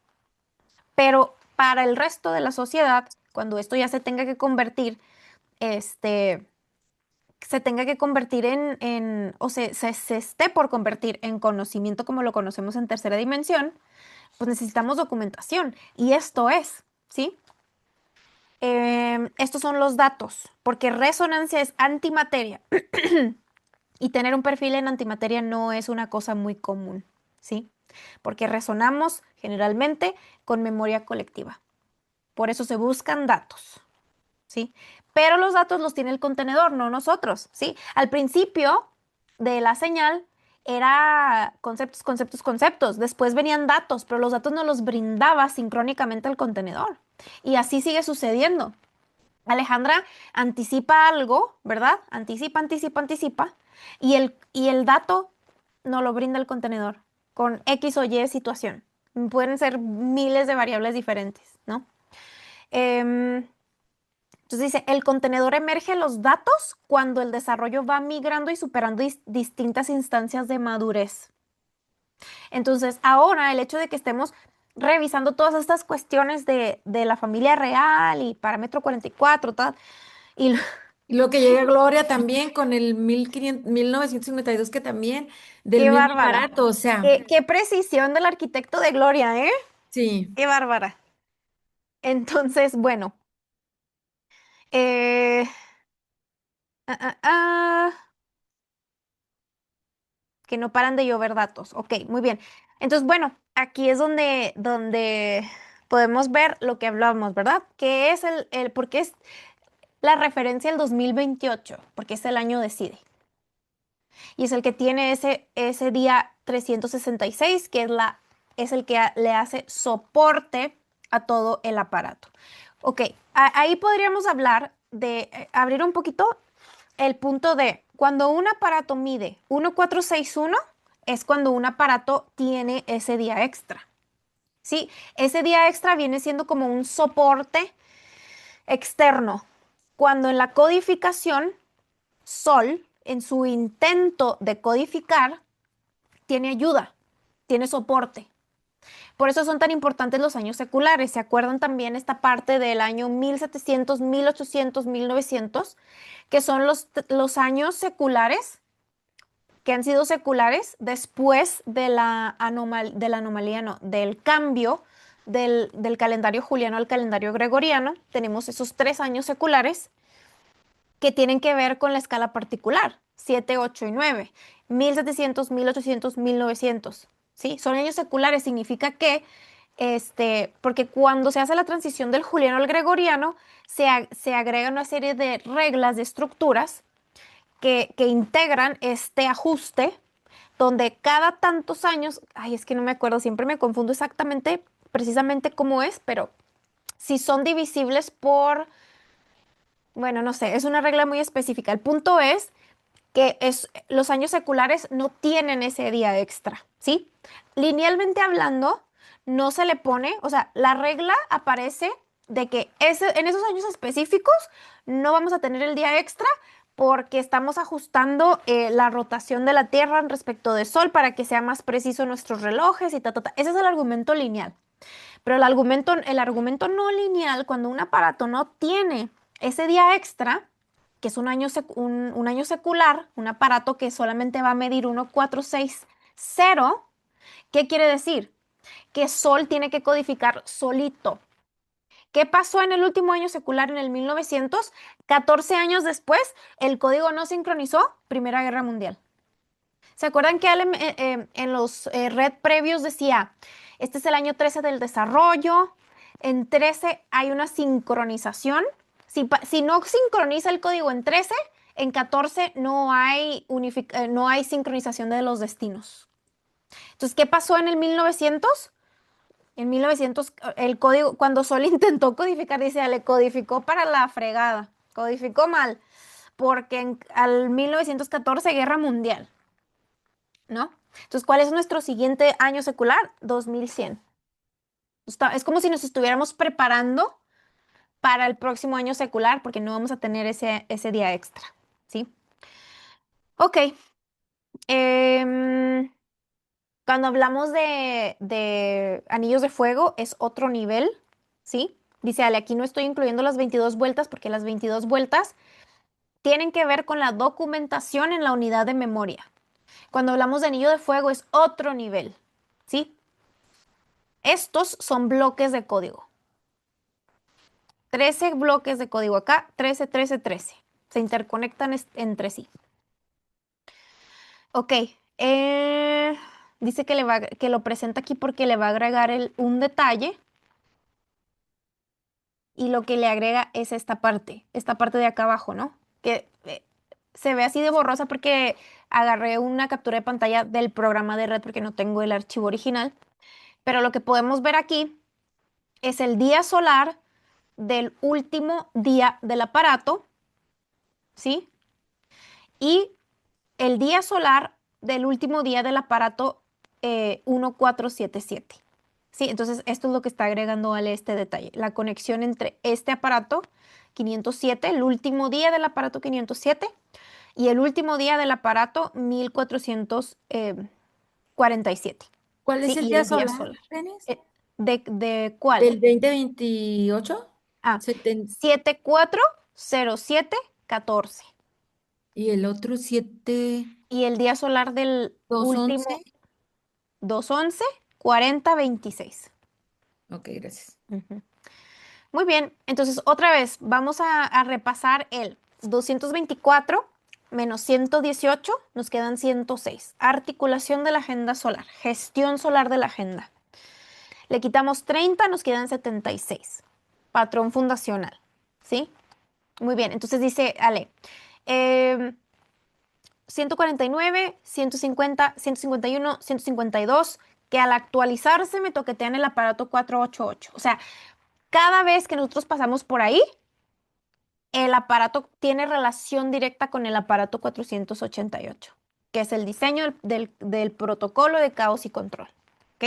Pero para el resto de la sociedad, cuando esto ya se tenga que convertir, este, se tenga que convertir o se esté por convertir en conocimiento como lo conocemos en tercera dimensión, pues necesitamos documentación. Y esto es, ¿sí? Estos son los datos, porque resonancia es antimateria y tener un perfil en antimateria no es una cosa muy común, ¿sí? Porque resonamos generalmente con memoria colectiva. Por eso se buscan datos, ¿sí? Pero los datos los tiene el contenedor, no nosotros, ¿sí? Al principio de la señal era conceptos, conceptos, conceptos. Después venían datos, pero los datos nos los brindaba sincrónicamente el contenedor. Y así sigue sucediendo. Alejandra anticipa algo, ¿verdad? Anticipa, anticipa, anticipa. Y el dato nos lo brinda el contenedor con X o Y situación. Pueden ser miles de variables diferentes, ¿no? Em, entonces dice, el contenedor emerge los datos cuando el desarrollo va migrando y superando distintas instancias de madurez. Entonces, ahora el hecho de que estemos revisando todas estas cuestiones de la familia real y parámetro 44, tal, y Y lo que llega Gloria también con el 1500, 1952 que también del qué mismo bárbara. aparato, o sea, Qué precisión del arquitecto de Gloria, ¿eh? sí. Qué bárbara. Entonces, bueno. eh, ah, ah, ah. Que no paran de llover datos. Ok, muy bien. Entonces, bueno, aquí es donde podemos ver lo que hablábamos, ¿verdad? Que es porque es la referencia al 2028, porque es el año de CIDE. Y es el que tiene ese día 366, que es el que le hace soporte a todo el aparato. Ok, ahí podríamos hablar abrir un poquito el punto de cuando un aparato mide 1461 es cuando un aparato tiene ese día extra. ¿Sí? Ese día extra viene siendo como un soporte externo. Cuando en la codificación, Sol, en su intento de codificar, tiene ayuda, tiene soporte. por eso son tan importantes los años seculares. ¿Se acuerdan también esta parte del año 1700, 1800, 1900, que son los años seculares, que han sido seculares después de de la anomalía, no, del cambio del calendario juliano al calendario gregoriano? Tenemos esos 3 años seculares que tienen que ver con la escala particular, 7, 8 y 9, 1700, 1800, 1900, ¿sí? Son años seculares, significa que, porque cuando se hace la transición del juliano al gregoriano, se agrega una serie de reglas, de estructuras que integran este ajuste, donde cada tantos años, ay, es que no me acuerdo, siempre me confundo exactamente, precisamente cómo es, pero si son divisibles por, bueno, no sé, es una regla muy específica. El punto es que los años seculares no tienen ese día extra, ¿sí? Linealmente hablando, no se le pone, o sea, la regla aparece de que en esos años específicos no vamos a tener el día extra porque estamos ajustando la rotación de la Tierra respecto del Sol para que sea más preciso nuestros relojes y ta, ta, ta. Ese es el argumento lineal. Pero el argumento no lineal, cuando un aparato no tiene ese día extra, que es un año secular, un aparato que solamente va a medir 1460, ¿qué quiere decir? Que Sol tiene que codificar solito. ¿Qué pasó en el último año secular en el 1900? 14 años después, el código no sincronizó, Primera Guerra Mundial. ¿Se acuerdan que en los red previos decía, este es el año 13 del desarrollo, en 13 hay una sincronización? Si no sincroniza el código en 13, en 14 no hay sincronización de los destinos. Entonces, ¿qué pasó en el 1900? En 1900, el código, cuando Sol intentó codificar, dice, le codificó para la fregada, codificó mal, porque al 1914, Guerra Mundial, ¿no? Entonces, ¿cuál es nuestro siguiente año secular? 2100. Es como si nos estuviéramos preparando para el próximo año secular, porque no vamos a tener ese día extra, ¿sí? Ok. Cuando hablamos de anillos de fuego, es otro nivel, ¿sí? Dice Ale, aquí no estoy incluyendo las 22 vueltas porque las 22 vueltas tienen que ver con la documentación en la unidad de memoria. Cuando hablamos de anillo de fuego es otro nivel, ¿sí? Estos son bloques de código. 13 bloques de código acá, 13, 13, 13. Se interconectan entre sí. Ok. Dice que lo presenta aquí porque le va a agregar un detalle. Y lo que le agrega es esta parte de acá abajo, ¿no? Que se ve así de borrosa porque agarré una captura de pantalla del programa de red porque no tengo el archivo original. Pero lo que podemos ver aquí es el día solar del último día del aparato, ¿sí? Y el día solar del último día del aparato 1477. Sí, entonces esto es lo que está agregando Ale este detalle, la conexión entre este aparato 507, el último día del aparato 507 y el último día del aparato 1447. ¿Cuál es Sí, el y día el día solar, solar. Denis? ¿De cuál? ¿Del 2028? Ah, Seten- 740714. y el otro 7, Y el día solar del 211. último 211 4026. Ok, gracias. Ujú. Muy bien, entonces otra vez vamos a repasar el 224 menos 118, nos quedan 106. Articulación de la agenda solar, gestión solar de la agenda. Le quitamos 30, nos quedan 76. Patrón fundacional, ¿sí? Muy bien, entonces dice Ale, 149, 150, 151, 152, que al actualizarse me toquetean el aparato 488. O sea, cada vez que nosotros pasamos por ahí, el aparato tiene relación directa con el aparato 488, que es el diseño del protocolo de caos y control. ¿Ok?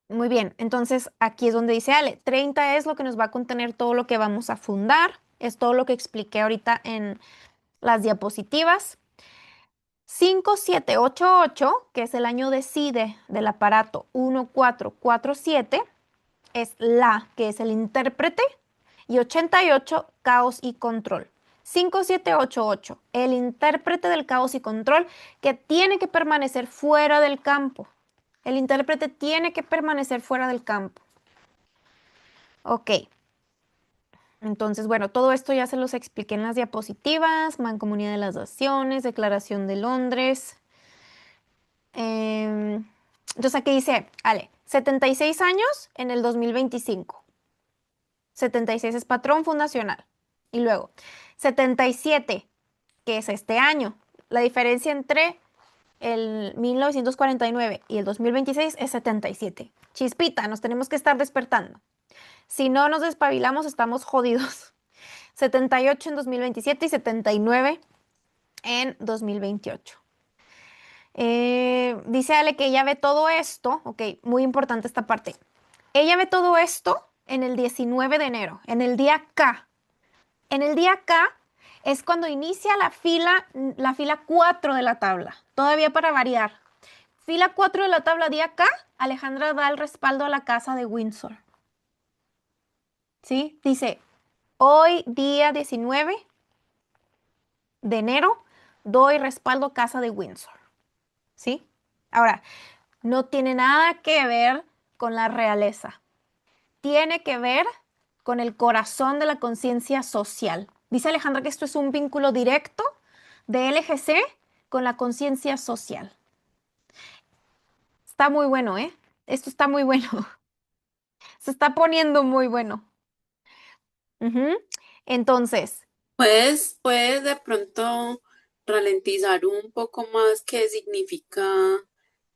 Muy bien, entonces aquí es donde dice Ale, 30 es lo que nos va a contener todo lo que vamos a fundar, es todo lo que expliqué ahorita en las diapositivas. 5788, que es el año de SIDE del aparato 1447, es la, que es el intérprete, y 88, caos y control. 5788, el intérprete del caos y control, que tiene que permanecer fuera del campo. El intérprete tiene que permanecer fuera del campo. Ok. Entonces, bueno, todo esto ya se los expliqué en las diapositivas, Mancomunidad de las Naciones, Declaración de Londres. Entonces aquí dice, Ale, 76 años en el 2025. 76 es patrón fundacional. Y luego, 77, que es este año. La diferencia entre el 1949 y el 2026 es 77. Chispita, nos tenemos que estar despertando. Si no nos despabilamos, estamos jodidos. 78 en 2027 y 79 en 2028. Dice Ale que ella ve todo esto, ok, muy importante esta parte. Ella ve todo esto en el 19 de enero, en el día K. En el día K es cuando inicia la fila 4 de la tabla, todavía para variar. Fila 4 de la tabla, día K, Alejandra da el respaldo a la casa de Windsor. ¿Sí? Dice, hoy día 19 de enero, doy respaldo a casa de Windsor. ¿Sí? Ahora, no tiene nada que ver con la realeza. Tiene que ver con el corazón de la conciencia social. Dice Alejandra que esto es un vínculo directo de LGC con la conciencia social. Está muy bueno, ¿eh? Esto está muy bueno. Se está poniendo muy bueno. Ujú. Entonces, ¿Puedes de pronto ralentizar un poco más qué significa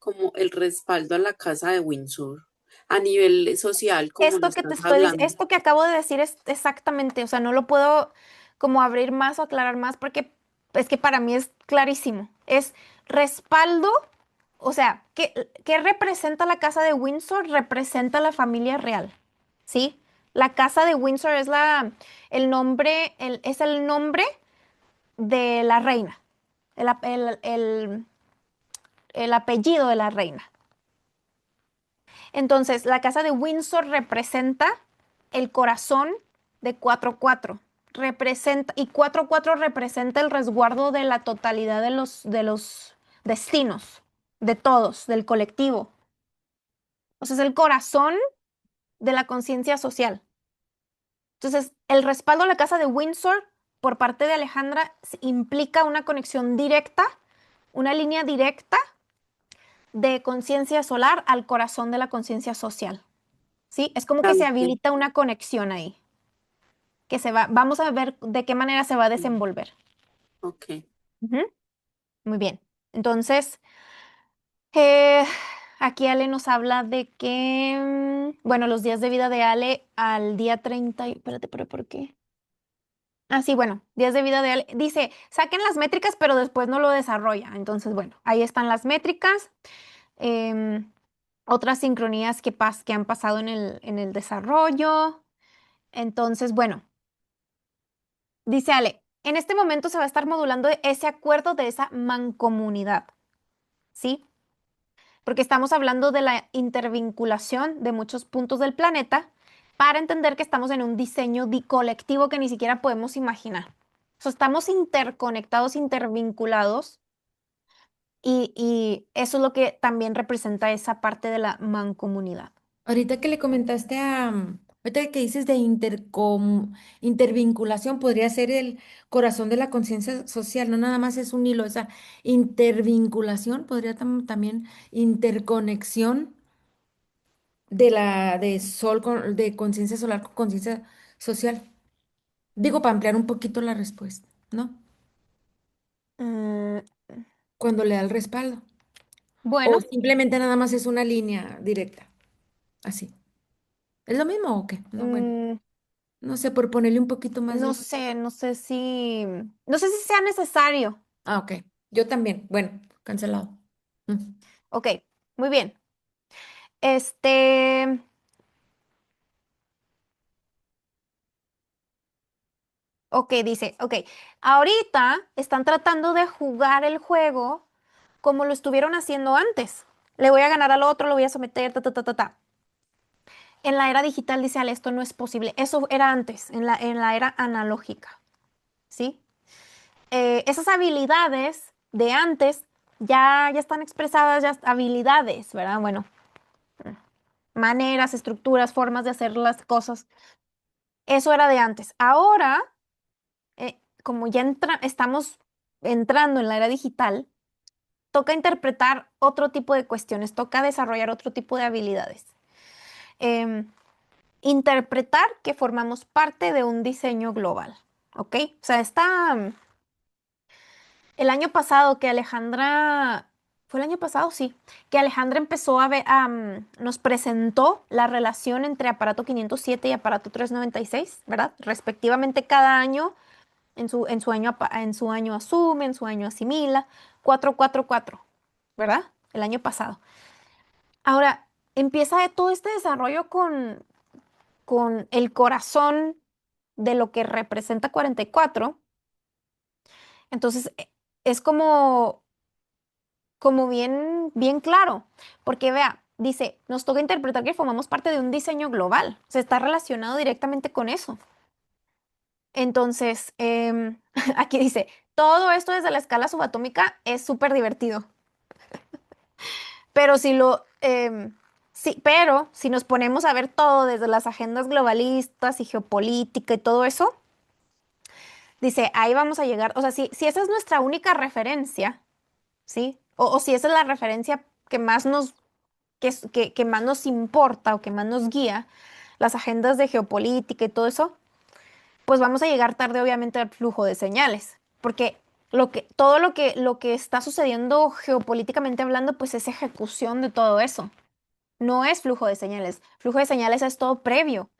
como el respaldo a la casa de Windsor a nivel social, como lo estás hablando? esto que acabo de decir es exactamente, o sea, no lo puedo como abrir más o aclarar más porque es que para mí es clarísimo. Es respaldo, o sea, ¿qué representa la casa de Windsor? Representa la familia real, ¿sí? La casa de Windsor es es el nombre de la reina, el apellido de la reina. Entonces, la casa de Windsor representa el corazón de 4-4. Y 4-4 representa el resguardo de la totalidad de los destinos, de todos, del colectivo. O sea, es el corazón de la conciencia social. Entonces, el respaldo a la casa de Windsor por parte de Alejandra implica una conexión directa, una línea directa de conciencia solar al corazón de la conciencia social. ¿Sí? Es como que se También. habilita una conexión ahí, vamos a ver de qué manera se va a desenvolver. Ok. Ujú. Muy bien. Entonces, eh, aquí Ale nos habla de que, bueno, los días de vida de Ale al día 30, espérate, pero ¿por qué? Ah, sí, bueno, días de vida de Ale. Dice, saquen las métricas, pero después no lo desarrolla. Entonces, bueno, ahí están las métricas. Em, Otras sincronías que han pasado en el desarrollo. Entonces, bueno. Dice Ale, en este momento se va a estar modulando ese acuerdo de esa mancomunidad, ¿sí? Porque estamos hablando de la intervinculación de muchos puntos del planeta para entender que estamos en un diseño colectivo que ni siquiera podemos imaginar. O sea, estamos interconectados, intervinculados y eso es lo que también representa esa parte de la mancomunidad. Ahorita que le comentaste ahorita que dices de intervinculación, podría ser el corazón de la conciencia social, no nada más es un hilo, esa intervinculación podría también interconexión de sol de conciencia solar con conciencia social. Digo, para ampliar un poquito la respuesta, ¿no? Mm, Cuando le da el respaldo. bueno, O simplemente nada más es una línea directa, así. ¿Es lo mismo o qué? No, bueno. mm, No sé, por ponerle un poquito más no de... sé, no sé si sea necesario. Ah, ok. Yo también. Bueno, cancelado. Mm. Ok, muy bien. Este, ok, dice, ok, ahorita están tratando de jugar el juego como lo estuvieron haciendo antes. Le voy a ganar al otro, lo voy a someter, ta, ta, ta, ta, ta. En la era digital, dice Ale, esto no es posible. Eso era antes, en la era analógica, ¿sí? Esas habilidades de antes ya están expresadas, ya habilidades, ¿verdad? Bueno, maneras, estructuras, formas de hacer las cosas. Eso era de antes. Ahora, como ya estamos entrando en la era digital, toca interpretar otro tipo de cuestiones, toca desarrollar otro tipo de habilidades. Interpretar que formamos parte de un diseño global, ¿ok? O sea, el año pasado que Alejandra, ¿fue el año pasado? Sí, que Alejandra empezó a ver, nos presentó la relación entre aparato 507 y aparato 396, ¿verdad? Respectivamente cada año, en su año asume, en su año asimila, 444, ¿verdad? El año pasado. Ahora, empieza todo este desarrollo con el corazón de lo que representa 44. Entonces, es como bien claro, porque vea, dice, nos toca interpretar que formamos parte de un diseño global, o sea, está relacionado directamente con eso. Entonces, aquí dice, todo esto desde la escala subatómica es súper divertido, pero sí, pero si nos ponemos a ver todo desde las agendas globalistas y geopolítica y todo eso, dice, ahí vamos a llegar, o sea, si esa es nuestra única referencia, ¿sí? O si esa es la referencia que más que más nos importa o que más nos guía, las agendas de geopolítica y todo eso, pues vamos a llegar tarde obviamente al flujo de señales, porque todo lo que está sucediendo geopolíticamente hablando, pues es ejecución de todo eso. No es flujo de señales. Flujo de señales es todo previo.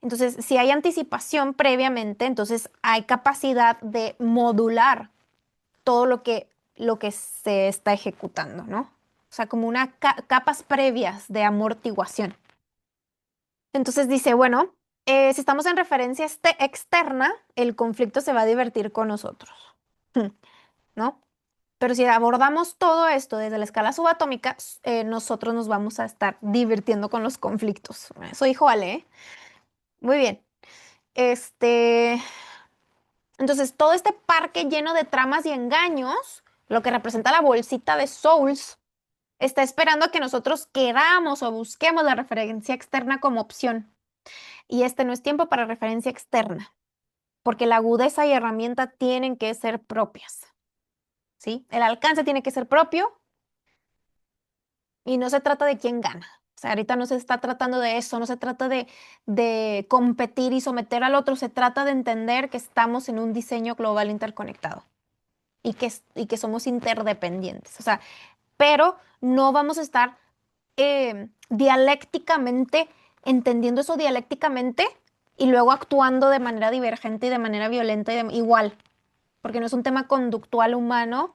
Entonces, si hay anticipación previamente, entonces hay capacidad de modular todo lo que se está ejecutando, ¿no? O sea, como capas previas de amortiguación. Entonces dice, bueno, si estamos en referencia externa, el conflicto se va a divertir con nosotros, ¿no? Pero si abordamos todo esto desde la escala subatómica, nosotros nos vamos a estar divirtiendo con los conflictos. Eso dijo Ale, ¿eh? Muy bien. Entonces, todo este parque lleno de tramas y engaños, lo que representa la bolsita de Souls, está esperando a que nosotros queramos o busquemos la referencia externa como opción. Y este no es tiempo para referencia externa, porque la agudeza y herramienta tienen que ser propias, ¿sí? El alcance tiene que ser propio y no se trata de quién gana. O sea, ahorita no se está tratando de eso, no se trata de competir y someter al otro, se trata de entender que estamos en un diseño global interconectado y que somos interdependientes. O sea, pero no vamos a estar dialécticamente, entendiendo eso dialécticamente y luego actuando de manera divergente y de manera violenta igual, porque no es un tema conductual humano,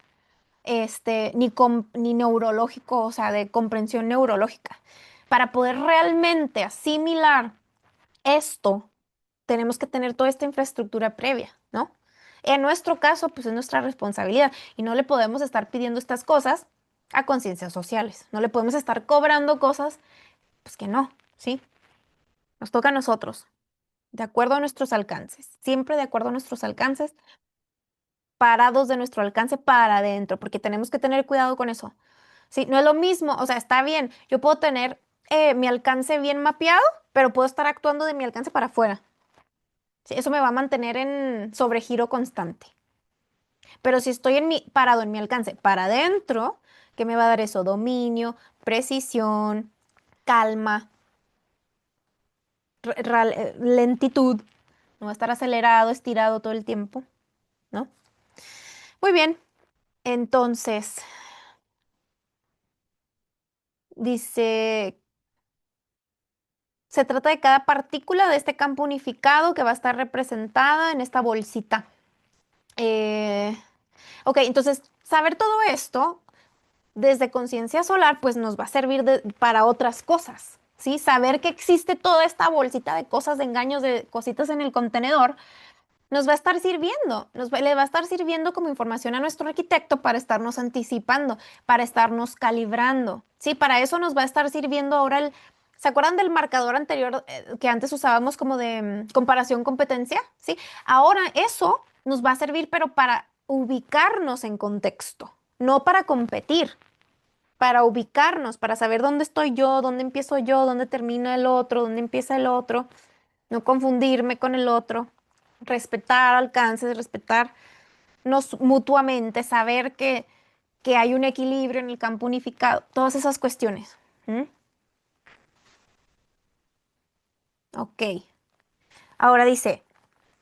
ni neurológico, o sea, de comprensión neurológica. Para poder realmente asimilar esto, tenemos que tener toda esta infraestructura previa, ¿no? En nuestro caso, pues es nuestra responsabilidad y no le podemos estar pidiendo estas cosas a conciencias sociales. No le podemos estar cobrando cosas, pues que no, ¿sí? Nos toca a nosotros, de acuerdo a nuestros alcances, siempre de acuerdo a nuestros alcances, parados de nuestro alcance para adentro, porque tenemos que tener cuidado con eso. Sí, no es lo mismo, o sea, está bien, yo puedo tener mi alcance bien mapeado, pero puedo estar actuando de mi alcance para afuera. Sí, eso me va a mantener en sobregiro constante. Pero si estoy parado en mi alcance para adentro, ¿qué me va a dar eso? Dominio, precisión, calma, lentitud. No va a estar acelerado, estirado todo el tiempo, ¿no? Muy bien. Entonces, dice, se trata de cada partícula de este campo unificado que va a estar representada en esta bolsita. Ok, entonces, saber todo esto desde conciencia solar, pues nos va a servir para otras cosas, ¿sí? Saber que existe toda esta bolsita de cosas, de engaños, de cositas en el contenedor, nos va a estar sirviendo, le va a estar sirviendo como información a nuestro arquitecto para estarnos anticipando, para estarnos calibrando, ¿sí? Para eso nos va a estar sirviendo ahora ¿se acuerdan del marcador anterior que antes usábamos como de comparación competencia? ¿Sí? Ahora eso nos va a servir, pero para ubicarnos en contexto, no para competir, para ubicarnos, para saber dónde estoy yo, dónde termina el otro, dónde empieza el otro, no confundirme con el otro, respetar alcances, respetarnos mutuamente, saber que hay un equilibrio en el campo unificado, todas esas cuestiones. ¿Mm? Ok. Ahora dice,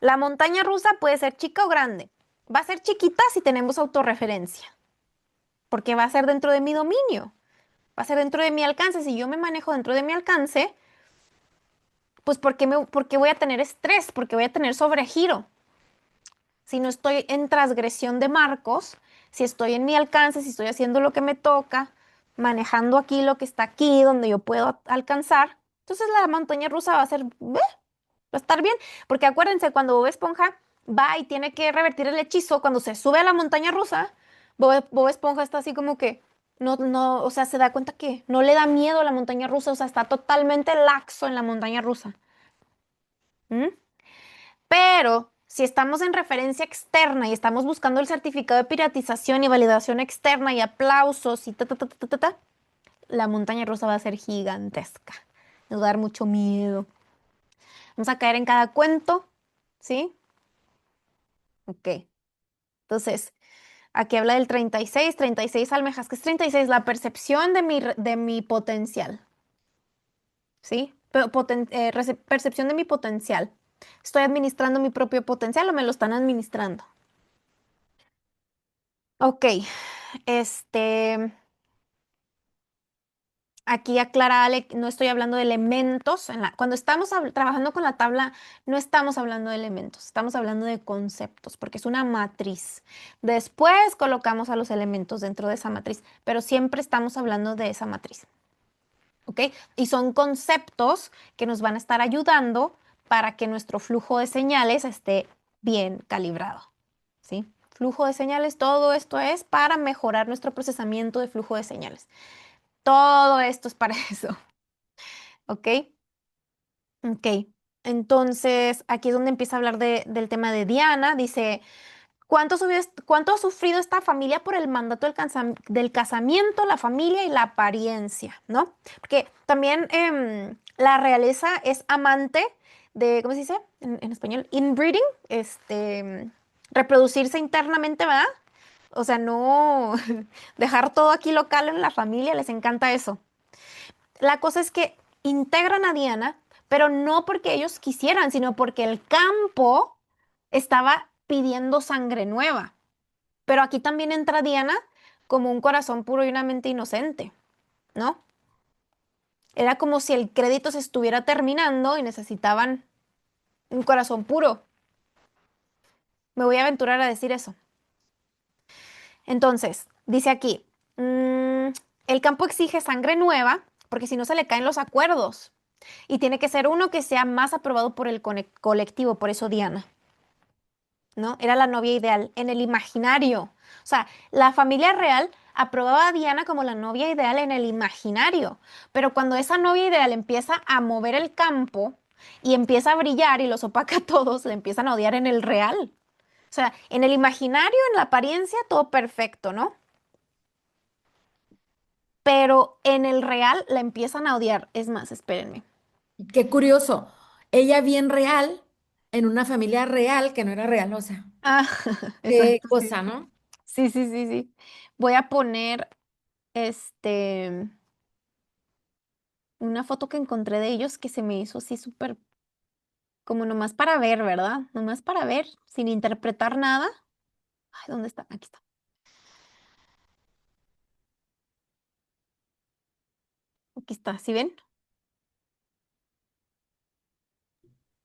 la montaña rusa puede ser chica o grande. Va a ser chiquita si tenemos autorreferencia, porque va a ser dentro de mi dominio, va a ser dentro de mi alcance. Si yo me manejo dentro de mi alcance, pues ¿por qué voy a tener estrés? Porque voy a tener sobregiro. Si no estoy en transgresión de marcos, si estoy en mi alcance, si estoy haciendo lo que me toca, manejando aquí lo que está aquí, donde yo puedo alcanzar, entonces la montaña rusa va a ser, va a estar bien. Porque acuérdense, cuando Bob Esponja va y tiene que revertir el hechizo, cuando se sube a la montaña rusa, Bob Esponja está así como que, no, o sea, se da cuenta que no le da miedo a la montaña rusa, o sea, está totalmente laxo en la montaña rusa. ¿Mm? Pero si estamos en referencia externa y estamos buscando el certificado de piratización y validación externa y aplausos y la montaña rusa va a ser gigantesca. Nos va a dar mucho miedo. Vamos a caer en cada cuento, ¿sí? Ok. Entonces, aquí habla del 36 almejas. ¿Qué es 36? La percepción de mi potencial, ¿sí? Percepción de mi potencial. ¿Estoy administrando mi propio potencial o me lo están administrando? Ok, este, aquí aclara Ale, no estoy hablando de elementos. Cuando estamos trabajando con la tabla, no estamos hablando de elementos, estamos hablando de conceptos, porque es una matriz. Después colocamos a los elementos dentro de esa matriz, pero siempre estamos hablando de esa matriz. ¿Ok? Y son conceptos que nos van a estar ayudando para que nuestro flujo de señales esté bien calibrado. ¿Sí? Flujo de señales, todo esto es para mejorar nuestro procesamiento de flujo de señales. Todo esto es para eso. ¿Ok? Ok. Entonces, aquí es donde empieza a hablar del tema de Diana. Dice, ¿cuánto ha sufrido esta familia por el mandato del casamiento, la familia y la apariencia? ¿No? Porque también la realeza es amante de, ¿cómo se dice en español? Inbreeding, reproducirse internamente, ¿verdad? O sea, no dejar todo aquí local en la familia, les encanta eso. La cosa es que integran a Diana, pero no porque ellos quisieran, sino porque el campo estaba pidiendo sangre nueva. Pero aquí también entra Diana como un corazón puro y una mente inocente, ¿no? Era como si el crédito se estuviera terminando y necesitaban un corazón puro. Me voy a aventurar a decir eso. Entonces, dice aquí, el campo exige sangre nueva porque si no se le caen los acuerdos y tiene que ser uno que sea más aprobado por el colectivo, por eso Diana, ¿no? Era la novia ideal en el imaginario. O sea, la familia real aprobaba a Diana como la novia ideal en el imaginario, pero cuando esa novia ideal empieza a mover el campo y empieza a brillar y los opaca a todos, le empiezan a odiar en el real. O sea, en el imaginario, en la apariencia, todo perfecto, ¿no? Pero en el real la empiezan a odiar. Es más, espérenme. Qué curioso. Ella bien real en una familia real que no era real, o sea, Ah, qué exacto, sí. cosa, ¿no? Sí, sí, sí, sí. Voy a poner este una foto que encontré de ellos que se me hizo así súper, como nomás para ver, ¿verdad? Nomás para ver, sin interpretar nada. Ay, ¿dónde está? Aquí está. Aquí está, ¿sí ven?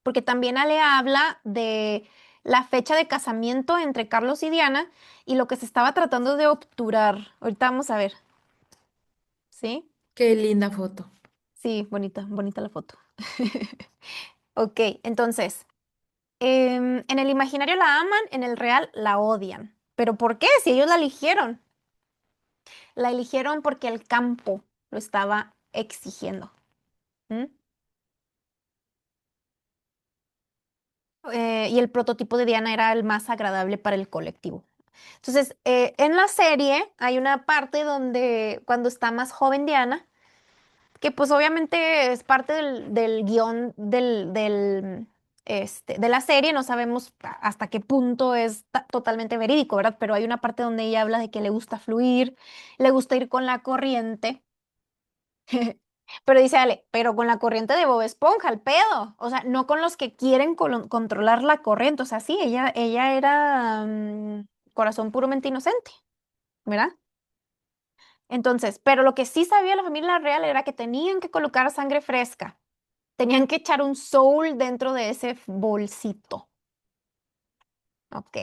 Porque también Ale habla de la fecha de casamiento entre Carlos y Diana y lo que se estaba tratando de obturar. Ahorita vamos a ver, ¿sí? Qué linda foto. Sí, bonita, bonita la foto. Ok, entonces, En el imaginario la aman, en el real la odian. ¿Pero por qué? Si ellos la eligieron. La eligieron porque el campo lo estaba exigiendo. ¿Mm? Y el prototipo de Diana era el más agradable para el colectivo. Entonces, en la serie hay una parte donde cuando está más joven Diana, que pues obviamente es parte del guión de la serie, no sabemos hasta qué punto es totalmente verídico, ¿verdad? Pero hay una parte donde ella habla de que le gusta fluir, le gusta ir con la corriente. Pero dice Ale, pero con la corriente de Bob Esponja, al pedo. O sea, no con los que quieren controlar la corriente. O sea, sí, ella era corazón puramente inocente, ¿verdad? Entonces, pero lo que sí sabía la familia real era que tenían que colocar sangre fresca. Tenían que echar un soul dentro de ese bolsito. Ok.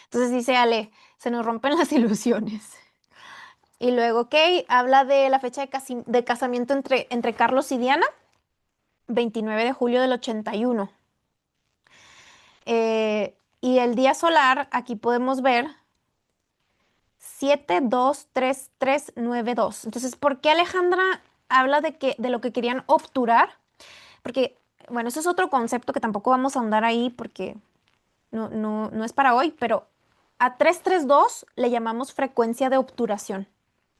Entonces dice Ale, se nos rompen las ilusiones. Y luego, Kay habla de la fecha de casamiento entre Carlos y Diana, 29 de julio del 81. Y el día solar, aquí podemos ver 723392. Entonces, ¿por qué Alejandra habla de lo que querían obturar? Porque, bueno, eso es otro concepto que tampoco vamos a ahondar ahí porque no es para hoy, pero a 332 le llamamos frecuencia de obturación,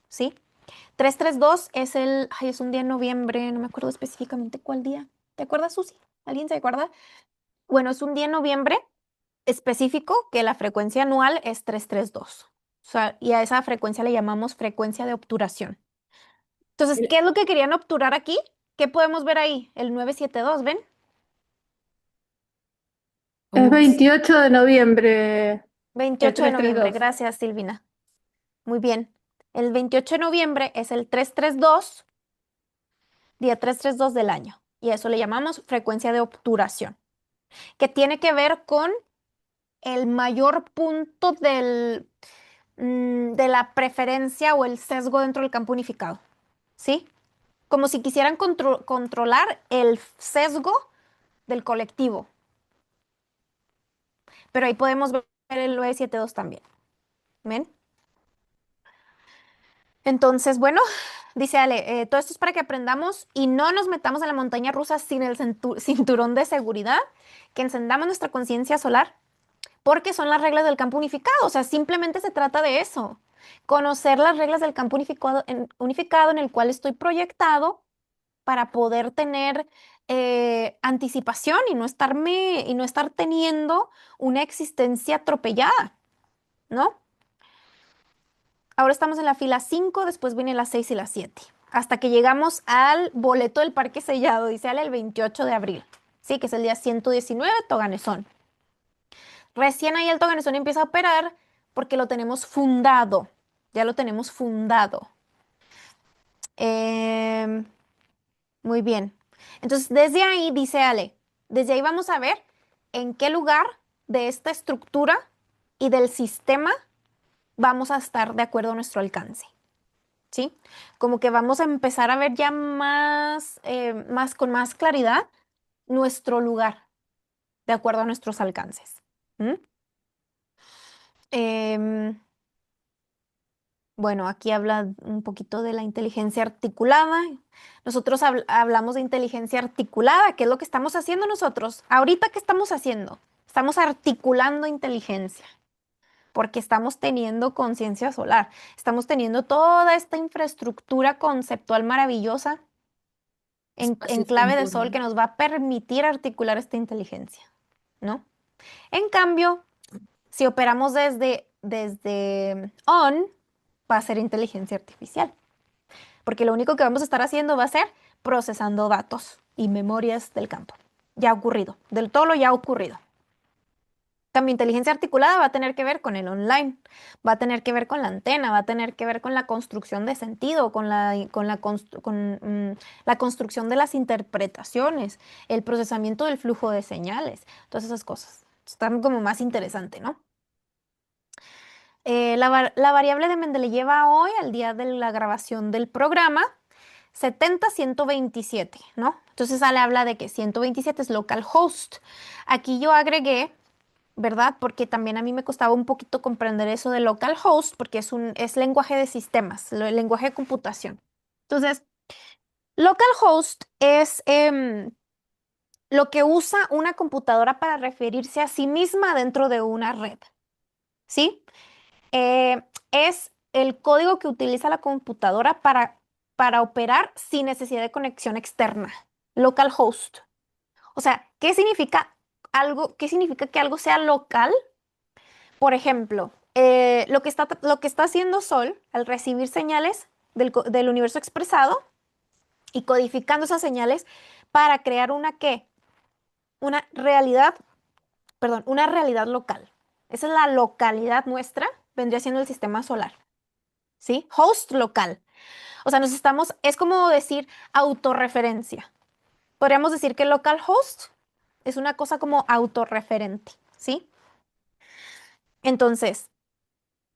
¿sí? 332 es un día en noviembre, no me acuerdo específicamente cuál día. ¿Te acuerdas, Susi? ¿Alguien se acuerda? Bueno, es un día en noviembre específico que la frecuencia anual es 332. O sea, y a esa frecuencia le llamamos frecuencia de obturación. Entonces, ¿qué es lo que querían obturar aquí? ¿Qué podemos ver ahí? El 972, ¿ven? Es 28 de noviembre, el 28 de noviembre, 332. gracias, Silvina. Muy bien. El 28 de noviembre es el 332, día 332 del año. Y a eso le llamamos frecuencia de obturación, que tiene que ver con el mayor punto de la preferencia o el sesgo dentro del campo unificado. ¿Sí? Como si quisieran controlar el sesgo del colectivo. Pero ahí podemos ver el 972 también. ¿Ven? Entonces, bueno, dice Ale, todo esto es para que aprendamos y no nos metamos en la montaña rusa sin el cinturón de seguridad, que encendamos nuestra conciencia solar, porque son las reglas del campo unificado. O sea, simplemente se trata de eso. Conocer las reglas del campo unificado en el cual estoy proyectado para poder tener anticipación y no estar teniendo una existencia atropellada, ¿no? Ahora estamos en la fila 5, después viene la 6 y la 7, hasta que llegamos al boleto del parque sellado, dice Ale, el 28 de abril, sí, que es el día 119, Toganezón. Recién ahí el Toganezón empieza a operar porque lo tenemos fundado, ya lo tenemos fundado. Em, Muy bien. Entonces, desde ahí, dice Ale, desde ahí vamos a ver en qué lugar de esta estructura y del sistema vamos a estar de acuerdo a nuestro alcance. ¿Sí? Como que vamos a empezar a ver ya con más claridad nuestro lugar de acuerdo a nuestros alcances. ¿Mm? Em, Bueno, aquí habla un poquito de la inteligencia articulada. Nosotros hablamos de inteligencia articulada. ¿Qué es lo que estamos haciendo nosotros? Ahorita, ¿qué estamos haciendo? Estamos articulando inteligencia, porque estamos teniendo conciencia solar. Estamos teniendo toda esta infraestructura conceptual maravillosa en clave de sol que nos va a permitir articular esta inteligencia, ¿no? En cambio, si operamos desde on, va a ser inteligencia artificial, porque lo único que vamos a estar haciendo va a ser procesando datos y memorias del campo. Ya ha ocurrido, del todo lo ya ha ocurrido. Cambio, inteligencia articulada va a tener que ver con el online, va a tener que ver con la antena, va a tener que ver con la construcción de sentido, la construcción de las interpretaciones, el procesamiento del flujo de señales, todas esas cosas. Están como más interesante, ¿no? La variable de Mendeley lleva hoy, al día de la grabación del programa, 70, 127, ¿no? Entonces le habla de que 127 es localhost. Aquí yo agregué, ¿verdad? Porque también a mí me costaba un poquito comprender eso de localhost, porque es lenguaje de sistemas, lenguaje de computación. Entonces, localhost es lo que usa una computadora para referirse a sí misma dentro de una red, ¿sí? Es el código que utiliza la computadora para operar sin necesidad de conexión externa. Localhost. O sea, ¿qué significa algo? ¿Qué significa que algo sea local? Por ejemplo, lo que está haciendo Sol al recibir señales del universo expresado y codificando esas señales para crear una ¿qué? Una realidad, perdón, una realidad local. Esa es la localidad nuestra, vendría siendo el sistema solar, ¿sí? Host local. O sea, es como decir autorreferencia. Podríamos decir que localhost es una cosa como autorreferente, ¿sí? Entonces,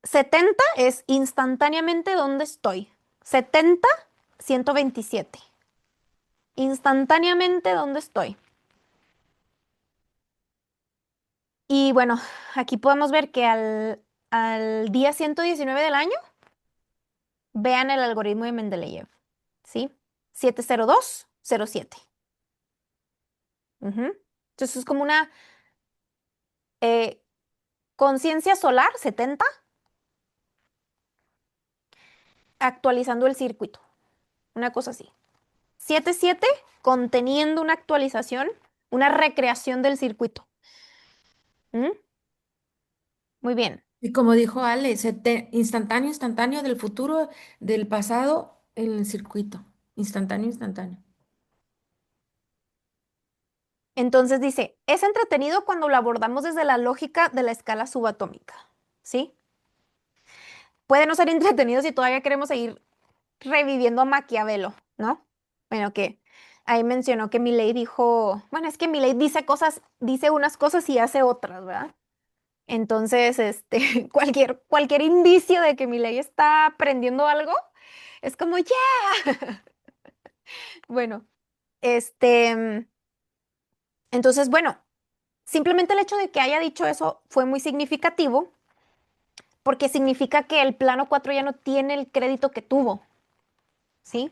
70 es instantáneamente donde estoy. 70, 127. Instantáneamente donde estoy. Y bueno, aquí podemos ver que al día 119 del año, vean el algoritmo de Mendeleev, ¿sí? 70207. Ujú. Entonces es como una eh, conciencia solar, 70, actualizando el circuito. Una cosa así. 77, conteniendo una actualización, una recreación del circuito. ¿Mm? Muy bien. Y como dijo Ale, instantáneo, instantáneo del futuro, del pasado, en el circuito. Instantáneo, instantáneo. Entonces dice, es entretenido cuando lo abordamos desde la lógica de la escala subatómica, ¿sí? Puede no ser entretenido si todavía queremos seguir reviviendo a Maquiavelo, ¿no? Bueno, que ahí mencionó que Milley dijo, bueno, es que Milley dice unas cosas y hace otras, ¿verdad? Entonces, cualquier indicio de que Milley está aprendiendo algo, es como, ya. Bueno, entonces, bueno, simplemente el hecho de que haya dicho eso fue muy significativo porque significa que el plano 4 ya no tiene el crédito que tuvo, ¿sí?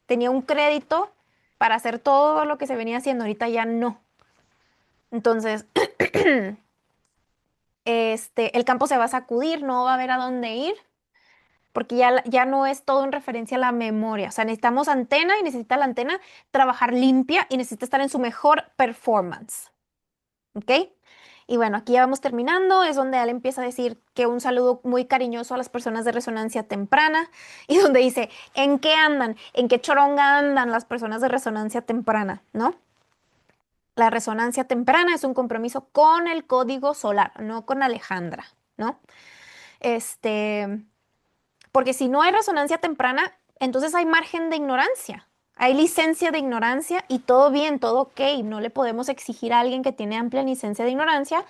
Tenía un crédito para hacer todo lo que se venía haciendo, ahorita ya no. Entonces, el campo se va a sacudir, no va a haber a dónde ir, porque ya no es todo en referencia a la memoria. O sea, necesitamos antena y necesita la antena trabajar limpia y necesita estar en su mejor performance. ¿Ok? Y bueno, aquí ya vamos terminando, es donde él empieza a decir que un saludo muy cariñoso a las personas de resonancia temprana y donde dice, ¿en qué andan? ¿En qué choronga andan las personas de resonancia temprana? ¿No? La resonancia temprana es un compromiso con el código solar, no con Alejandra, ¿no? Este, porque si no hay resonancia temprana, entonces hay margen de ignorancia. Hay licencia de ignorancia y todo bien, todo ok. No le podemos exigir a alguien que tiene amplia licencia de ignorancia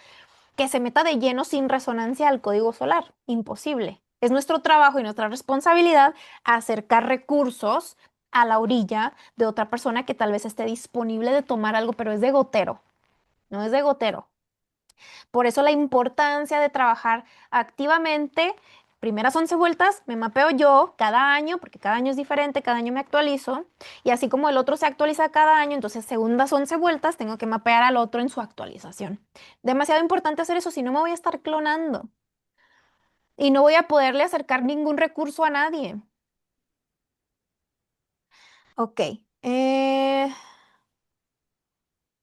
que se meta de lleno sin resonancia al código solar. Imposible. Es nuestro trabajo y nuestra responsabilidad acercar recursos a la orilla de otra persona que tal vez esté disponible de tomar algo, pero es de gotero, no es de gotero. Por eso la importancia de trabajar activamente. Primeras 11 vueltas me mapeo yo cada año, porque cada año es diferente, cada año me actualizo. Y así como el otro se actualiza cada año, entonces segundas 11 vueltas tengo que mapear al otro en su actualización. Demasiado importante hacer eso, si no me voy a estar clonando. Y no voy a poderle acercar ningún recurso a nadie. Ok.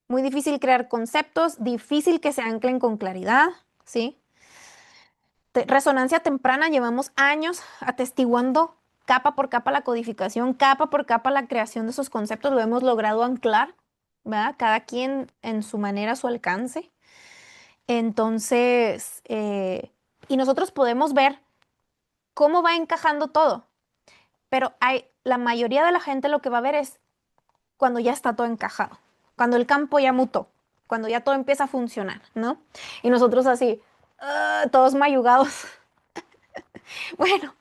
Muy difícil crear conceptos, difícil que se anclen con claridad, ¿sí? Resonancia temprana, llevamos años atestiguando capa por capa la codificación, capa por capa la creación de esos conceptos, lo hemos logrado anclar, ¿verdad? Cada quien en su manera, a su alcance. Entonces, y nosotros podemos ver cómo va encajando todo, pero la mayoría de la gente lo que va a ver es cuando ya está todo encajado, cuando el campo ya mutó, cuando ya todo empieza a funcionar, ¿no? Y nosotros así, todos mayugados. Bueno,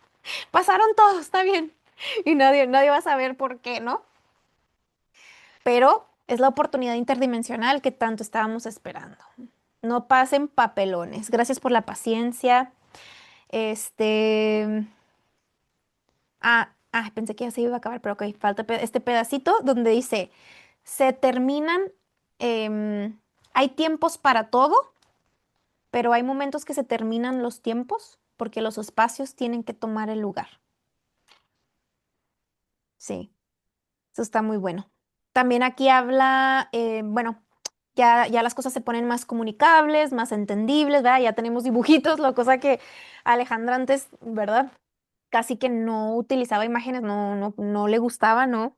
pasaron todos, está bien. y nadie va a saber por qué, ¿no? Pero es la oportunidad interdimensional que tanto estábamos esperando. No pasen papelones. Gracias por la paciencia. Este, pensé que ya se iba a acabar, pero ok, falta este pedacito donde dice, se terminan, hay tiempos para todo, pero hay momentos que se terminan los tiempos porque los espacios tienen que tomar el lugar. Sí, eso está muy bueno. También aquí habla, bueno, ya las cosas se ponen más comunicables, más entendibles, ¿verdad? Ya tenemos dibujitos, la cosa que Alejandra antes, ¿verdad? Casi que no utilizaba imágenes, no le gustaba, ¿no?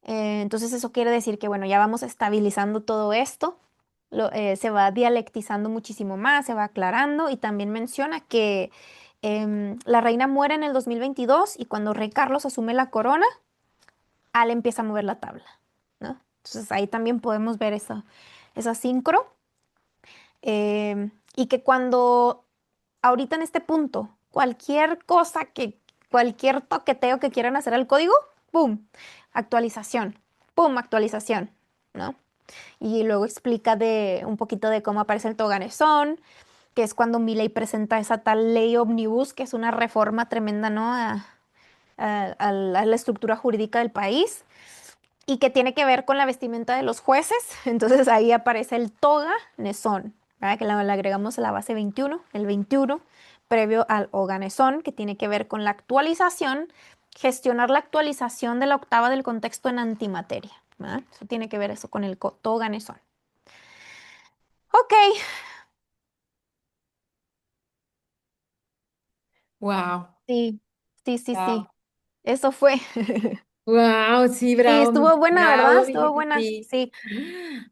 Entonces eso quiere decir que, bueno, ya vamos estabilizando todo esto, se va dialectizando muchísimo más, se va aclarando y también menciona que la reina muere en el 2022 y cuando rey Carlos asume la corona, Al empieza a mover la tabla, ¿no? Entonces ahí también podemos ver esa sincro. Y que cuando, ahorita en este punto, cualquier toqueteo que quieran hacer al código, actualización, ¡pum! Actualización, ¿no? Y luego explica un poquito de cómo aparece el Toganesón, que es cuando Milei presenta esa tal ley omnibus, que es una reforma tremenda, ¿no? A la estructura jurídica del país y que tiene que ver con la vestimenta de los jueces. Entonces ahí aparece el toga nesón, ¿verdad? Que le agregamos a la base 21, el 21, previo al oganesón, que tiene que ver con la actualización, gestionar la actualización de la octava del contexto en antimateria, ¿verdad? Eso tiene que ver eso con el toga nesón. Ok, Wow, sí, sí, wow, sí. Eso fue. wow, sí, Sí, bravo, estuvo buena, ¿verdad? bravo, Estuvo Vicky, buena. sí. Sí.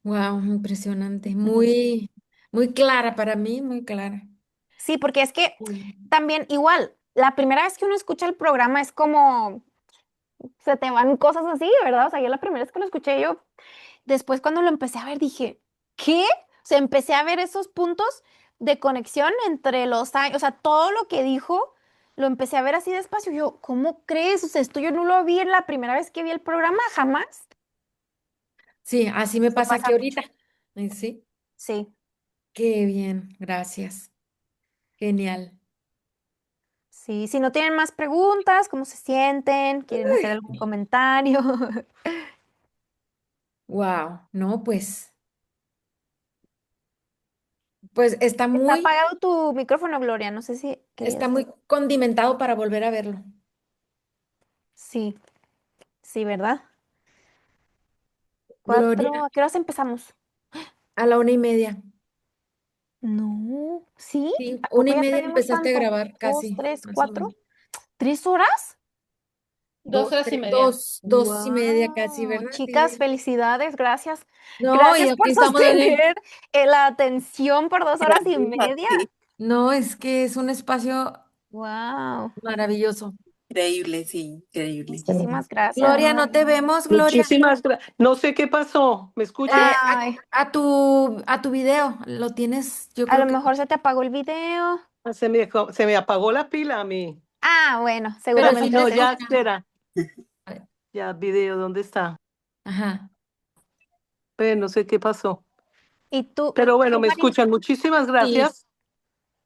Wow, impresionante, Ujú. muy, muy clara para mí, muy clara. Sí, porque es que Mm. también igual, la primera vez que uno escucha el programa es como se te van cosas así, ¿verdad? O sea, yo la primera vez que lo escuché yo, después cuando lo empecé a ver dije, ¿qué? O sea, empecé a ver esos puntos de conexión entre los años, o sea, todo lo que dijo, lo empecé a ver así despacio. Yo, ¿cómo crees? O sea, esto yo no lo vi en la primera vez que vi el programa, jamás. Sí, así me Eso pasa pasa aquí mucho. ahorita. Sí, Sí, qué bien, gracias. Genial. sí. Si no tienen más preguntas, ¿cómo se sienten? ¿Quieren hacer algún comentario? Wow, no, pues Está apagado tu micrófono, Gloria. No sé si está querías. muy condimentado para volver a verlo. Sí, sí, ¿verdad? Gloria, 4, ¿a qué horas empezamos? a la 1:30. No, ¿sí? Sí, ¿A una poco y ya media tenemos empezaste a tanto? grabar Dos, casi, tres, más o menos. cuatro, ¿3 horas? 2 horas y media. Dos y media casi, ¡Wow! ¿verdad? Chicas, Sí. felicidades, gracias. No, y Gracias por aquí estamos en el... sostener la atención por 2 horas y media. Sí, No, es que es un espacio ¡Wow! maravilloso. increíble, sí, increíble. Muchísimas gracias. Gloria, no te vemos, Gloria. Muchísimas gracias. No sé qué pasó. ¿Me escuchan? Ay, A tu video, lo tienes, yo a lo creo que... mejor se te apagó el video. Ah, se me apagó la pila a mí. Bueno, Pero Ah, sí seguramente se no, se. ya, escucha. espera. A ver, Ya, video, ¿dónde está? ajá. No sé qué pasó. ¿Y Pero bueno, tú, me María? escuchan. Muchísimas Sí, gracias.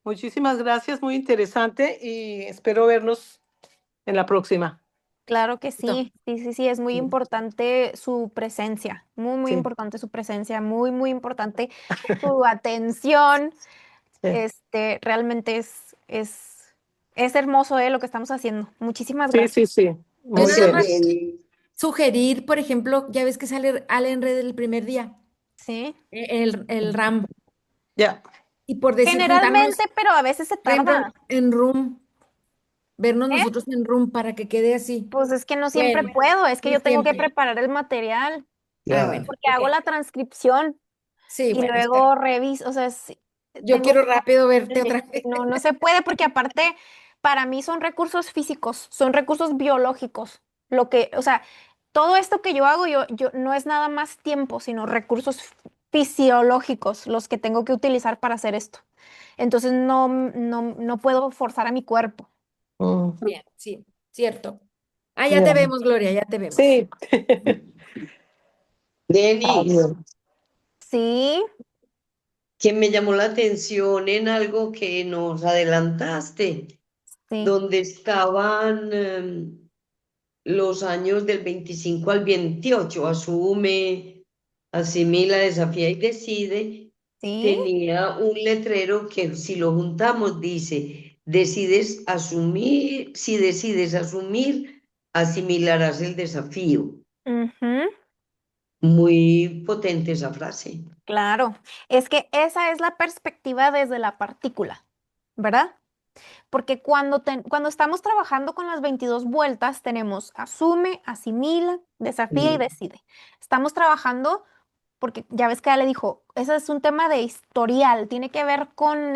Muchísimas gracias, muy interesante y espero vernos en la próxima. Claro que listo. sí, sí, sí, sí, es muy Sí. importante su presencia, muy, muy Sí, importante su presencia, muy, muy importante su atención. sí, Realmente es hermoso, lo que estamos haciendo. Muchísimas sí, gracias. sí, sí. Yo Muy Así nada es, bien. más Jenny. sugerir, por ejemplo, ya ves que sale Allen Red el primer día, Sí, el RAM, Ya, y por decir generalmente, juntarnos, pero a veces se por ejemplo, tarda, en Room, vernos ¿eh? nosotros en Room para que quede así. Pues es que no siempre Bueno, puedo, es que no yo tengo que siempre. preparar el material, Claro. Bueno, porque ok. hago la transcripción Sí, y bueno, está bien. luego reviso, o sea, Yo tengo quiero rápido verte Sí, otra vez. no se puede porque aparte para mí son recursos físicos, son recursos biológicos. O sea, todo esto que yo hago, yo no es nada más tiempo, sino recursos fisiológicos los que tengo que utilizar para hacer esto. Entonces no puedo forzar a mi cuerpo. mm, Bien, sí, cierto. Ah, ya te vemos, Gloria, ya te vemos. Sí. Denis, Sí, que me llamó la atención en algo que nos adelantaste, sí, donde estaban los años del 25 al 28, asume, asimila, desafía y decide, sí. tenía un letrero que si lo juntamos dice, decides asumir, si decides asumir, asimilarás el desafío. Ujú, Muy potente esa frase. claro. Es que esa es la perspectiva desde la partícula, ¿verdad? Porque cuando estamos trabajando con las 22 vueltas, tenemos asume, asimila, desafía y Mm. decide. Estamos trabajando porque ya ves que ya le dijo, ese es un tema de historial, tiene que ver con,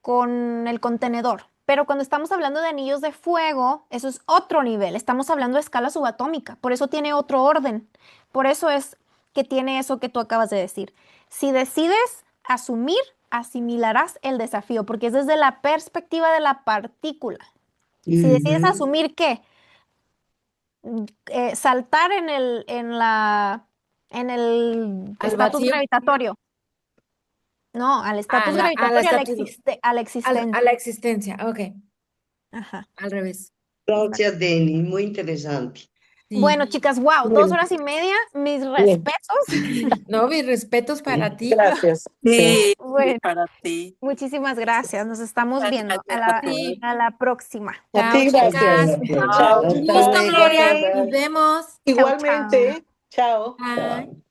con el contenedor. Pero cuando estamos hablando de anillos de fuego, eso es otro nivel. Estamos hablando de escala subatómica. Por eso tiene otro orden. Por eso es que tiene eso que tú acabas de decir. Si decides asumir, asimilarás el desafío, porque es desde la perspectiva de la partícula. Si decides Ujú. asumir que saltar en el ¿Al estatus vacío? gravitatorio. No, al A estatus la gravitatorio, estatua, a la a existencia. la existencia. Ok, Ajá. al revés. Gracias, Denis, muy interesante. Bueno, Sí. chicas, wow, Bien, 2 horas y media, mis bien. respetos. No, mis respetos para ti. Gracias. Sí. Sí, Bueno, para ti. muchísimas gracias. Nos estamos Muchas viendo gracias a a la, todos. Sí. a la próxima. A Chao, ti, Hasta gracias. chicas. la próxima. Chao. Un Hasta gusto, luego. Gloria. Bye. Nos vemos. Chao, chao. Igualmente. Chao. Bye.